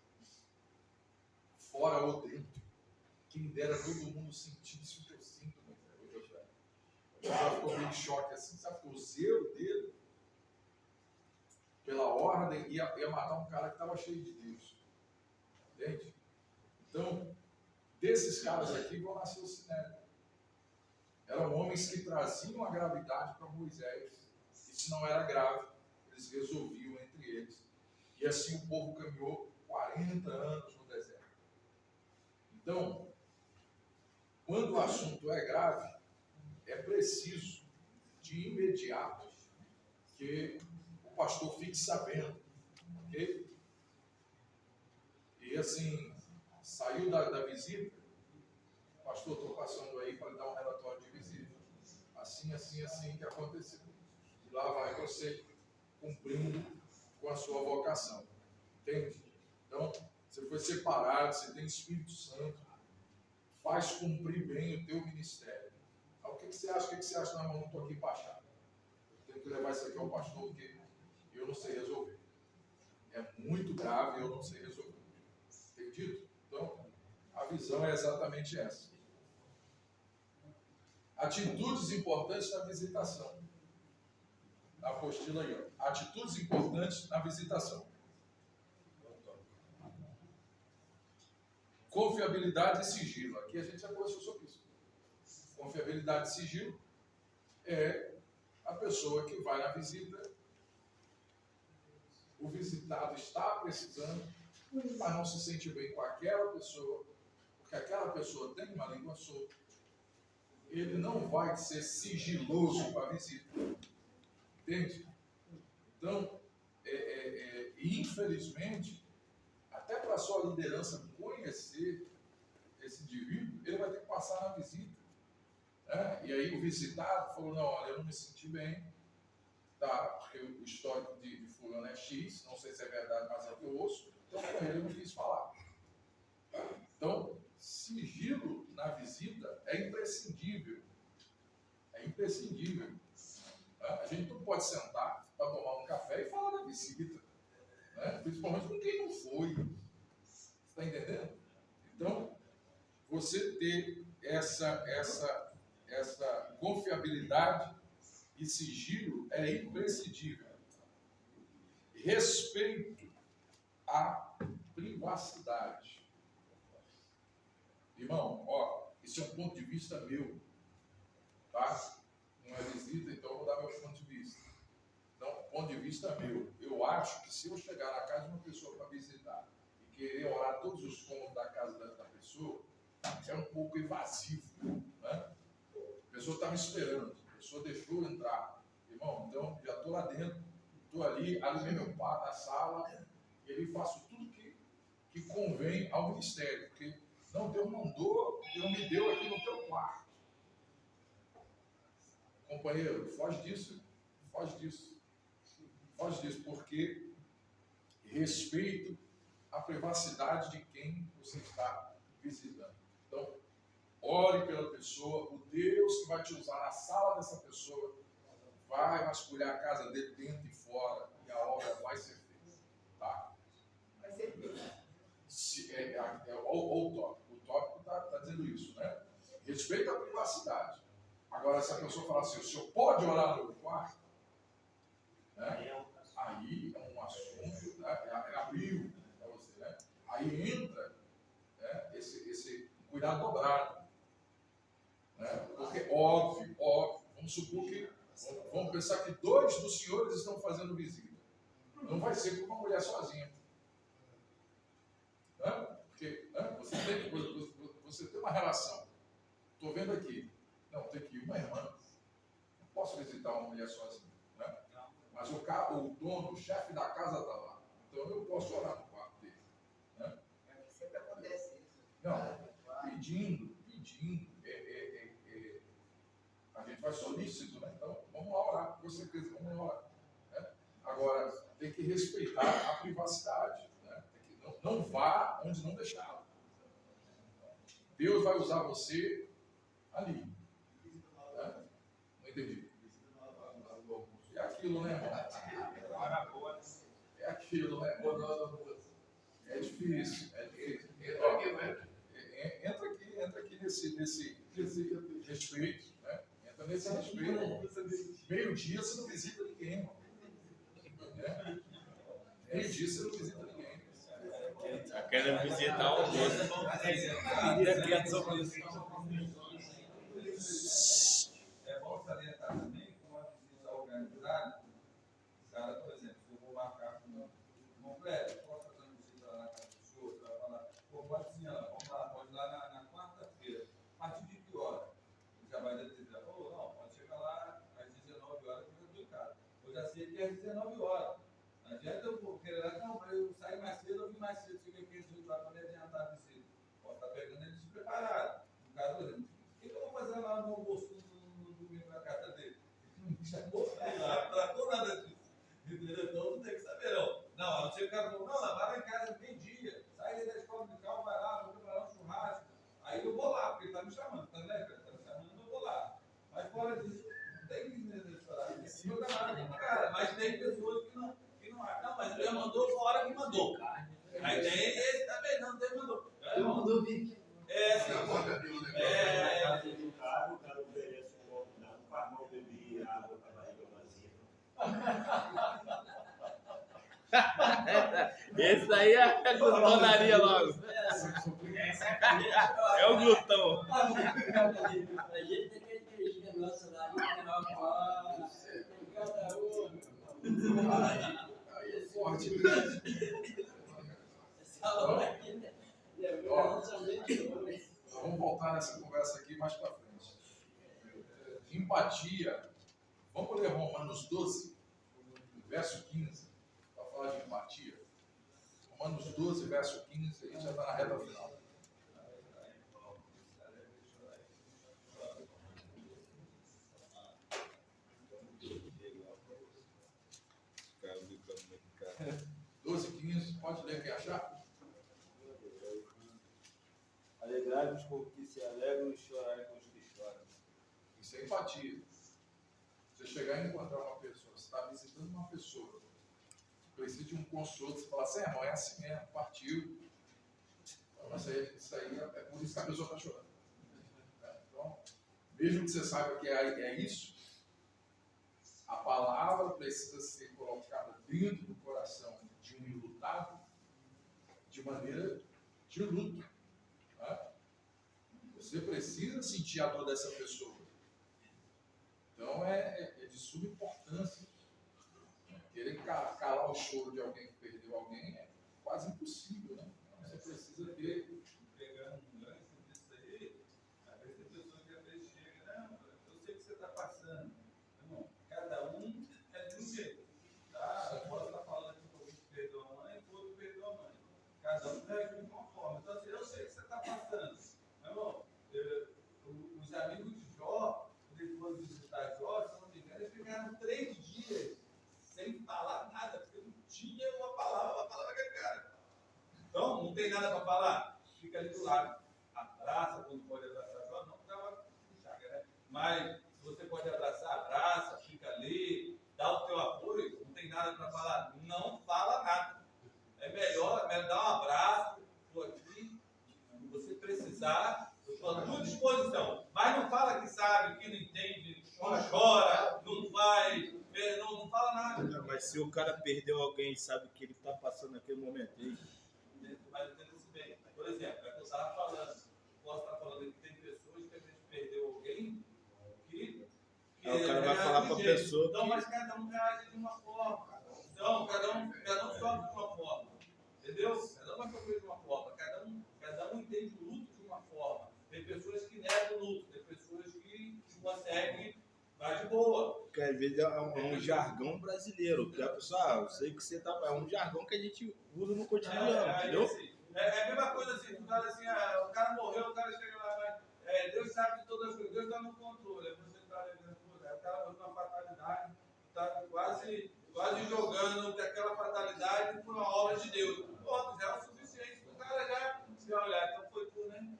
Fora ou dentro. Quem dera todo mundo sentisse o que eu sinto, Josué. Josué ficou meio em choque assim, sabe? Porque o zelo dele, pela ordem, ia matar um cara que estava cheio de Deus. Entende? Então, desses caras aqui vão nascer o Sinédrio. Eram homens que traziam a gravidade para Moisés. E se não era grave, eles resolviam entre eles. E assim o povo caminhou 40 anos no deserto. Então, quando o assunto é grave, é preciso de imediato que o pastor fique sabendo, ok? E assim, saiu da visita, pastor, estou passando aí para dar um relatório de visita. Assim que aconteceu. E lá vai você cumprindo com a sua vocação. Entende? Então, você foi separado, você tem Espírito Santo, faz cumprir bem o teu ministério. Então, o que você acha? O que você acha? Não, eu não estou aqui para achar. tenho que levar isso aqui ao pastor porque eu não sei resolver. É muito grave e eu não sei resolver. Entendido? Então, a visão é exatamente essa. Atitudes importantes na visitação. A apostila aí, ó. Atitudes importantes na visitação. Confiabilidade e sigilo. Aqui a gente já conversou sobre isso. Confiabilidade e sigilo é a pessoa que vai na visita, o visitado está precisando, mas não se sente bem com aquela pessoa, porque aquela pessoa tem uma língua solta. Ele não vai ser sigiloso com a visita. Entende? Então, infelizmente, até para a sua liderança conhecer esse indivíduo, ele vai ter que passar na visita. Né? E aí o visitado falou, não, olha, eu não me senti bem, tá? Porque o histórico de fulano é X, não sei se é verdade, mas é o que eu ouço, então com ele eu não quis falar. Tá? Então, sigilo na visita é imprescindível. É imprescindível. Tá? A gente não pode sentar para tomar um café e falar da visita. Né? Principalmente com quem não foi. Você está entendendo? Então, você ter essa confiabilidade e sigilo é imprescindível. Respeito à privacidade. Irmão, ó, esse é um ponto de vista meu, tá? Não é visita, então eu vou dar meu ponto de vista. Então, ponto de vista meu. Eu acho que se eu chegar na casa de uma pessoa para visitar e querer orar todos os cômodos da casa da pessoa, é um pouco evasivo, né? A pessoa está me esperando, a pessoa deixou eu entrar. Irmão, então já estou lá dentro, estou ali, alimei meu pai na sala, e ali faço tudo que convém ao ministério, porque não, Deus mandou, Deus me deu aqui no teu quarto. Companheiro, foge disso, porque respeito à privacidade de quem você está visitando. Então, ore pela pessoa, o Deus que vai te usar na sala dessa pessoa vai vasculhar a casa dele dentro e fora, e a obra vai ser feita. Tá? Vai ser feito. O tópico está dizendo isso, né? Respeito à privacidade. Agora, se a pessoa falar assim, o senhor pode orar no meu quarto? Né? Aí é um assunto, né? É abrir para você, né? Aí entra, né, esse cuidado dobrado. Né? Porque, óbvio, vamos supor que, vamos pensar que 2 dos senhores estão fazendo visita. Não vai ser com uma mulher sozinha. Né? Porque, né, você tem uma relação. Estou vendo aqui. Não, tem que ir uma irmã. Não posso visitar uma mulher sozinha. Né? Mas o dono, o chefe da casa está lá. Então eu posso orar no quarto dele. Né? Sempre acontece isso. Não, pedindo. A gente vai solícito, né? Então vamos lá orar. Você quer dizer, vamos orar. Né? Agora, tem que respeitar a privacidade. Né? Não vá onde não deixá-lo. Deus vai usar você ali. Né? Não entendi. É aquilo, né, irmão? É aquilo, né, irmão? É difícil. Entra aqui nesse respeito, né? Entra nesse respeito. Meio-dia você não visita ninguém, irmão. Né? Meio-dia você não visita ninguém. Tá querendo visitar o É bom salientar também que uma visita organizada, cara, por exemplo, se eu vou marcar com um prédio, posso fazer uma visita lá na casa do senhor, você vai falar, pô, pode sim, vamos lá, pode ir lá na quarta-feira. A partir de que hora? Ele já vai dizer, falou, não, pode chegar lá às 19 horas que eu estou em casa. Eu já sei que é às 19 horas. Não adianta eu querer lá, não, mas eu saí mais cedo, eu vim mais cedo, cheguei aqui às 18 horas para me adiantar a visita. Posso estar pegando ele despreparado. No caso, por exemplo, o que eu vou fazer lá no almoço no domingo na casa dele? Não chamou lá, não tratou nada disso. Entendeu? Então não tem que saber, não. Não, a não ser que o cara falou, não, vai lá em casa meio-dia, sai da escola de carro, vai lá, vou preparar um churrasco. Aí eu vou lá, porque ele está me chamando, tá, né? Ele está me chamando, eu vou lá. Mas fora disso, não tem que me esperar. Esse meu camarada Mas tem pessoas que não acham. Não, mas Deus mandou fora que mandou. Aí tem esse também, não, Deus mandou. Eu mandou vir. Assim. O cara oferece um copo d'água, faz mal beber água com a barriga vazia. Esse aí é glutonaria logo. É o glutão. A gente tem aquele beijinho nosso lá, cada um. Aí é forte. Vamos voltar nessa conversa aqui mais para frente. Empatia. Vamos ler Romanos 12, verso 15, para falar de empatia. Romanos 12, verso 15, a gente já está na reta final. Cara. 12, 15, pode ler quem achar? Alegrai-vos com os que se alegram e chorai com os que choram. Isso é empatia. Você chegar e encontrar uma pessoa, você está visitando uma pessoa, precisa de um consolo, você fala assim, irmão, é assim mesmo, partiu. Então, isso aí é por isso que a pessoa está chorando. Então, mesmo que você saiba que é isso, a palavra precisa ser colocada dentro do coração de um enlutado de maneira de luto. Né? Você precisa sentir a dor dessa pessoa. Então é de suma importância. Querer calar o choro de alguém que perdeu alguém é quase impossível. Né? Então, você precisa ter. Pegando um gancho disso aí, às vezes tem pessoas que às vezes chegam, não, eu sei o que você está passando. Irmão, cada um é de um jeito. Tá? Eu posso estar falando aqui com alguém que perdeu a mãe, com outro que perdeu a mãe. Cada um reage de uma forma. Então, assim, eu sei o que você está passando. Meu irmão, os amigos de Jó, quando eles foram visitar Jó, se não me engano, eles ficaram 3 dias sem falar nada, porque não tinha uma palavra com aquele cara. Então, não tem nada para falar? Fica ali do lado. Abraça quando pode abraçar. Jó não, porque é uma chaga, né? Mas, se você pode abraçar, abraça, fica ali, dá o teu apoio, não tem nada para falar, não fala nada. É melhor dar um abraço, estou aqui, se você precisar, eu estou à tua disposição. Mas não fala que sabe, que não entende, não chora, não faz, não fala nada. Mas se o cara perdeu alguém e sabe o que ele está passando naquele momento, Mas entenda-se bem. Por exemplo, é o que eu estava falando. Posso estar falando que tem pessoas que a gente perdeu alguém que aí o cara vai falar para a pessoa. Então, mas cada um reage de uma forma. Então, cada um sofre de uma forma. Entendeu? Cada um vai sofrer de uma forma. Cada um entende o luto de uma forma. Tem pessoas que negam o luto, tem pessoas que conseguem, vai de boa. Porque às vezes é um jargão brasileiro. Que a pessoa, eu sei que você tá. É um jargão que a gente usa no cotidiano, entendeu? Assim, é a mesma coisa assim, tu fala assim, o cara morreu, o cara chega lá, Deus sabe de todas as coisas, Deus está no controle, você está levando por aí. O cara morreu numa fatalidade, está quase jogando aquela fatalidade por uma obra de Deus. Pronto, já é o suficiente, o cara já olhar, então foi tu, né?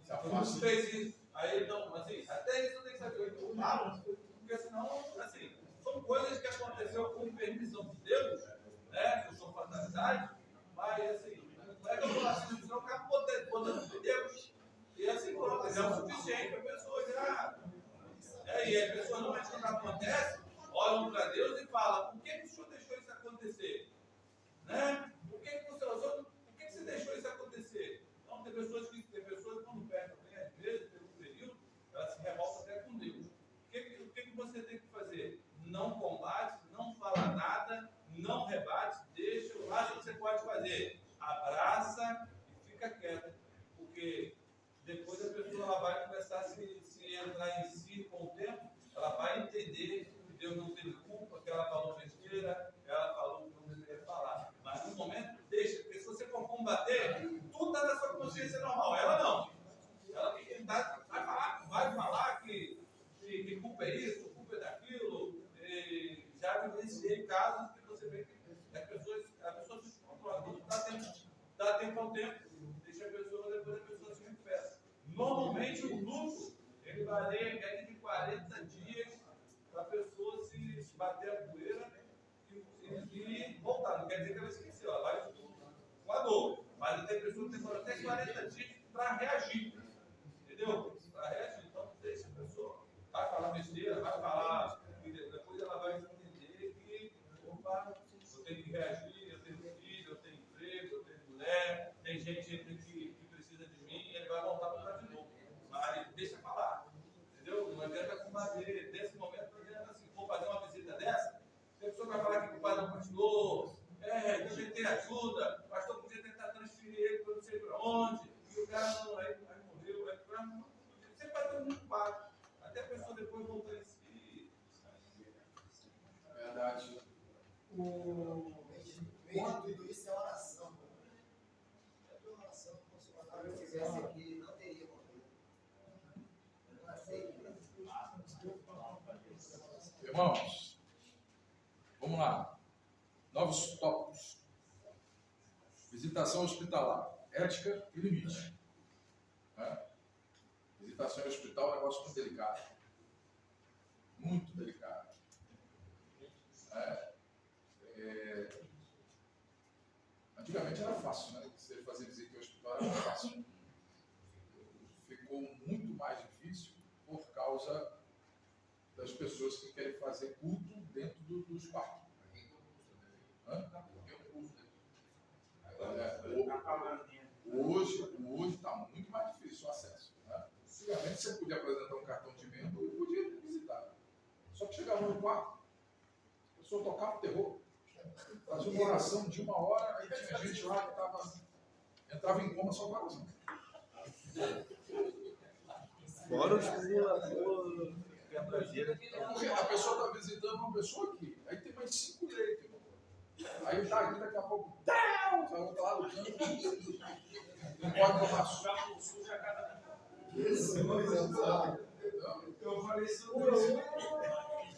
Tu fez isso. Aí, não, assim, até isso tem que saber, eu falo, porque senão, assim, são coisas que aconteceu com permissão de Deus, né? Que são fatalidades, mas, assim, não é que eu vou assim, senão o cara podendo de Deus. E assim, pronto, já é o suficiente para a pessoa já. E as pessoas normalmente quando acontece, olham para Deus e falam, por que o senhor deixou isso acontecer? Né? Por que você deixou isso acontecer? Então, tem pessoas que quando perdem alguém, às vezes, pelo período, elas se revoltam até com Deus. O que você tem que fazer? Não combate, não fala nada, não rebate, deixa, o máximo que você pode fazer. Abraça e fica quieto. Porque depois a pessoa ela vai começar a se entrar em si com o tempo, ela vai entender que Deus não teve culpa, que ela falou besteira, que ela falou o que não deveria falar. Mas no momento, deixa, porque se você for combater, tudo está na sua consciência normal. Ela não. Ela vai falar que culpa é isso, culpa é daquilo. Já vivenciei casos que você vê que a pessoa se descontrola. Tudo dá tempo ao tempo. Deixa a pessoa, depois a pessoa se recupera. Normalmente o luto, ele varia em média de 40 dias para a pessoa se bater a poeira e voltar. Não quer dizer que ela esqueceu, ela vai com a dor. Mas tem pessoas que demoram até 40 dias para reagir. Entendeu? Para reagir. Então, deixa a pessoa. Vai falar besteira, vai falar. Depois ela vai entender que, opa, eu tenho que reagir, eu tenho filho, eu tenho emprego, eu tenho mulher, tem gente que precisa de mim, e ele vai voltar para trás de novo. Mas deixa falar. Entendeu? Não adianta combater. Nesse momento, não adianta assim, vou fazer uma visita dessa, a pessoa vai falar que o pai não pastor, eu tentei ajuda, o pastor podia tentar transferir ele para não sei para onde, e o cara não, aí morreu, sempre vai ter um culpado. Até a pessoa depois voltar em si. Verdade. O meio de tudo isso é oração. É oração. Se o pastor fizesse aqui, não teria morrido. Eu não aceito. Irmãos, vamos lá. Novos tópicos. Visitação hospitalar. Ética e limite. Né? Visitação em hospital é um negócio muito delicado. Muito delicado. Antigamente era fácil, né? Você fazer visita em hospital era fácil. Ficou muito mais difícil por causa das pessoas que querem fazer culto dentro dos quartos. Hoje está muito mais difícil o acesso. Né? Antigamente você podia apresentar um cartão de membro e podia visitar. Só que chegava no quarto, a pessoa tocava o terror, fazia uma oração de 1 hora, aí tinha gente lá que entrava em coma só com a oração. Fora os pula, quebra-gelo. Porque a pessoa está visitando uma pessoa aqui, aí tem mais 5 leitos, irmão. Aí está aqui, daqui a pouco, vai voltar lá no canto, não pode tomar sujo. Eu falei sobre isso.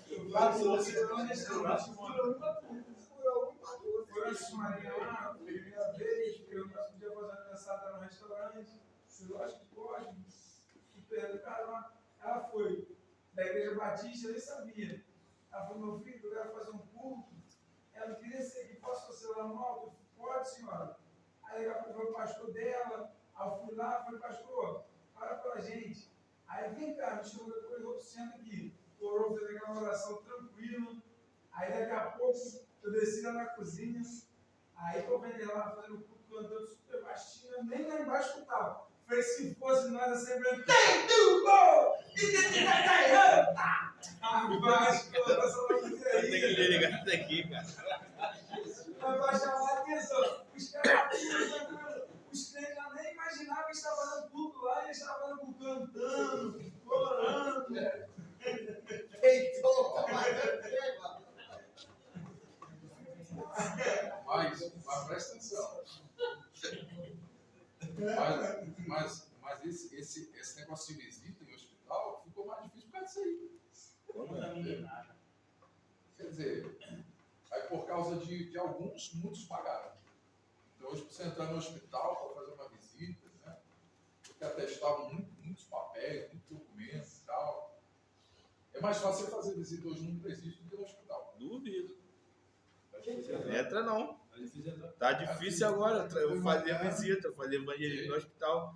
Eu falei sobre isso. Foi uma senhorinha lá, primeira vez, perguntou se podia fazer aniversário no restaurante. Eu acho que pode. Cara, ela foi da Igreja Batista, eu nem sabia. Ela falou, meu filho, eu quero fazer um culto. Ela queria seguir, posso fazer lá no alto? Pode, senhora. Aí foi o pastor dela, aí eu fui lá, falei, pastor, para pela gente. Aí vem cá, me chamou depois, eu sento aqui. Orou, fez aquela oração tranquila. Aí daqui a pouco eu desci lá na cozinha. Aí eu vendo ela lá fazendo o culto, cantando super baixinho, nem lá embaixo escutava. Falei, se fosse nós, assim, tem do gol! E tem que cair! Abaixo, essa coisa aí. Tem que ligar isso aqui, cara. Vai chamar a atenção. Os caras, os crentes já nem imaginavam que estavam fazendo culto lá, e eles estavam fazendo cantando, orando. Então, Mas presta atenção. Mas esse negócio de visita em hospital ficou mais difícil por causa disso aí. Quer dizer, aí por causa de alguns, muitos pagaram. Então hoje, para você entrar no hospital para fazer uma visita, né, porque atestavam muitos papéis, muitos documentos e tal. É mais fácil você fazer visita hoje num presídio do que no hospital. Duvido. Entra não. Tá difícil agora. Eu fazer visita, fazer evangelismo no hospital.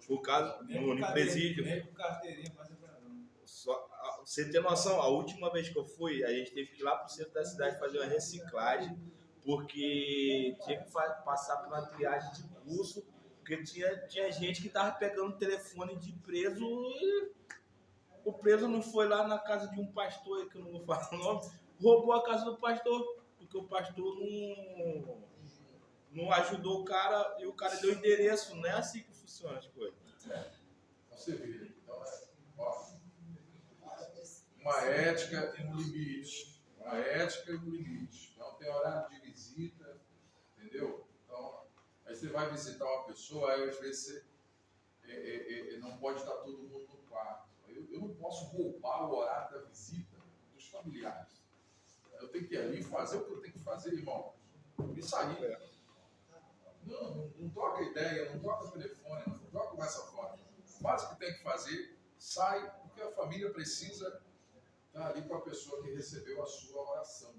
Por causa no presídio. Nem com carteirinha, mas não. Só, você tem noção, a última vez que eu fui, a gente teve que ir lá pro centro da cidade fazer uma reciclagem, porque tinha que passar por uma triagem de curso, porque tinha gente que tava pegando telefone de preso e o preso não foi lá na casa de um pastor, que eu não vou falar o nome, roubou a casa do pastor, porque o pastor não ajudou o cara e o cara deu endereço. Não é assim que funciona as coisas. Você vê. Então, uma ética e um limite. Uma ética e um limite. Então, tem horário de visita, entendeu? Então, aí você vai visitar uma pessoa, aí às vezes você não pode estar todo mundo no quarto. Eu não posso roubar o horário da visita dos familiares. Eu tenho que ir ali fazer o que eu tenho que fazer, irmão. E sair. Não troca ideia, não troca telefone, não troca conversa fora. Faz o que tem que fazer, sai, porque a família precisa está ali com a pessoa que recebeu a sua oração.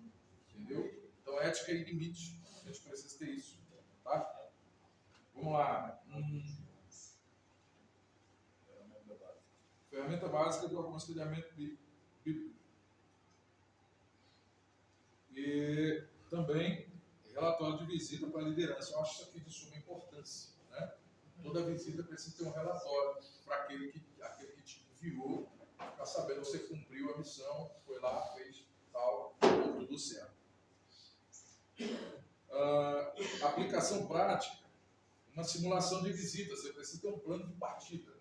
Entendeu? Então, ética e limite. A gente precisa ter isso. Tá? Vamos lá. Ferramenta básica do aconselhamento bíblico. E também relatório de visita para a liderança. Eu acho isso aqui de suma importância. Né? Toda visita precisa ter um relatório para aquele que te enviou, para saber se você cumpriu a missão, foi lá, fez tal, tudo certo. Aplicação prática, uma simulação de visita. Você precisa ter um plano de partida.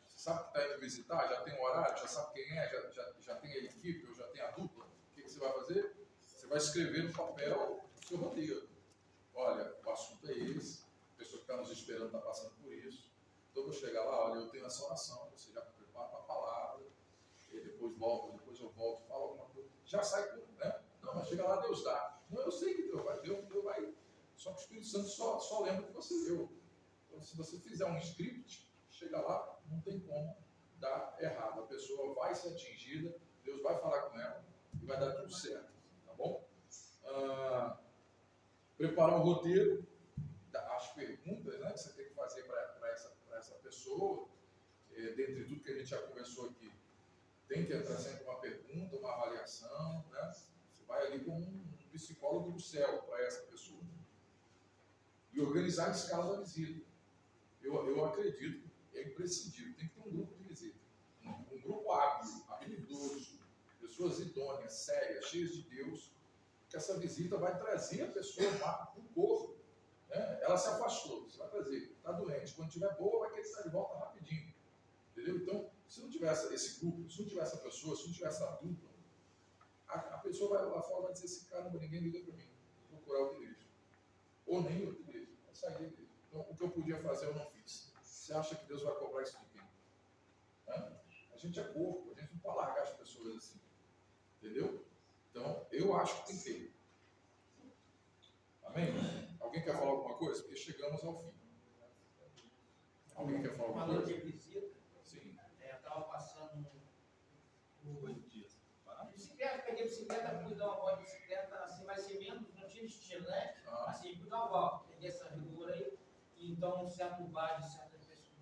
Você sabe que está indo visitar, já tem um horário, já sabe quem é, já tem a equipe, ou já tem a dupla. O que você vai fazer? Você vai escrever no papel o seu roteiro. Olha, o assunto é esse, a pessoa que está nos esperando está passando por isso. Então eu vou chegar lá, olha, eu tenho essa oração, você já prepara para a palavra, e depois eu volto, falo alguma coisa. Já sai tudo, né? Não, mas chega lá, Deus dá. Não, eu sei que Deus vai. Só que o Espírito Santo só lembra que você leu. Então, se você fizer um script, chega lá, não tem como dar errado. A pessoa vai ser atingida, Deus vai falar com ela e vai dar tudo certo. Tá bom? Preparar um roteiro, as perguntas, né, que você tem que fazer para essa pessoa, dentre tudo que a gente já conversou aqui, tem que entrar sempre uma pergunta, uma avaliação, né? Você vai ali com um psicólogo do céu para essa pessoa. E organizar a escala da visita. Eu acredito que é imprescindível, tem que ter um grupo de visita. Um grupo hábil, habilidoso, pessoas idôneas, sérias, cheias de Deus, que essa visita vai trazer a pessoa para o corpo. Né? Ela se afastou, você vai trazer, está doente. Quando estiver boa, vai querer estar de volta rapidinho. Entendeu? Então, se não tiver esse grupo, se não tiver essa pessoa, se não tiver essa dupla, a pessoa vai lá fora e vai dizer assim, caramba, ninguém liga para mim, vou procurar outra igreja. Ou nem outra igreja, vai sair da igreja. Então, o que eu podia fazer, eu não fiz. Você acha que Deus vai cobrar isso de quem? Né? A gente é corpo, a gente não pode largar as pessoas assim. Entendeu? Então, eu acho que tem que ter. Amém? Alguém quer falar alguma coisa? Porque chegamos ao fim. Alguém quer falar alguma Falando coisa? de visita, Sim. eu estava passando por 8 dias. bicicleta, peguei bicicleta, fui dar uma volta de bicicleta, assim, vai ser menos, não tinha estilo, né? Ah. Assim, fui dar uma volta, peguei essa rigor aí, então um certo bar de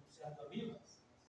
certo amigo,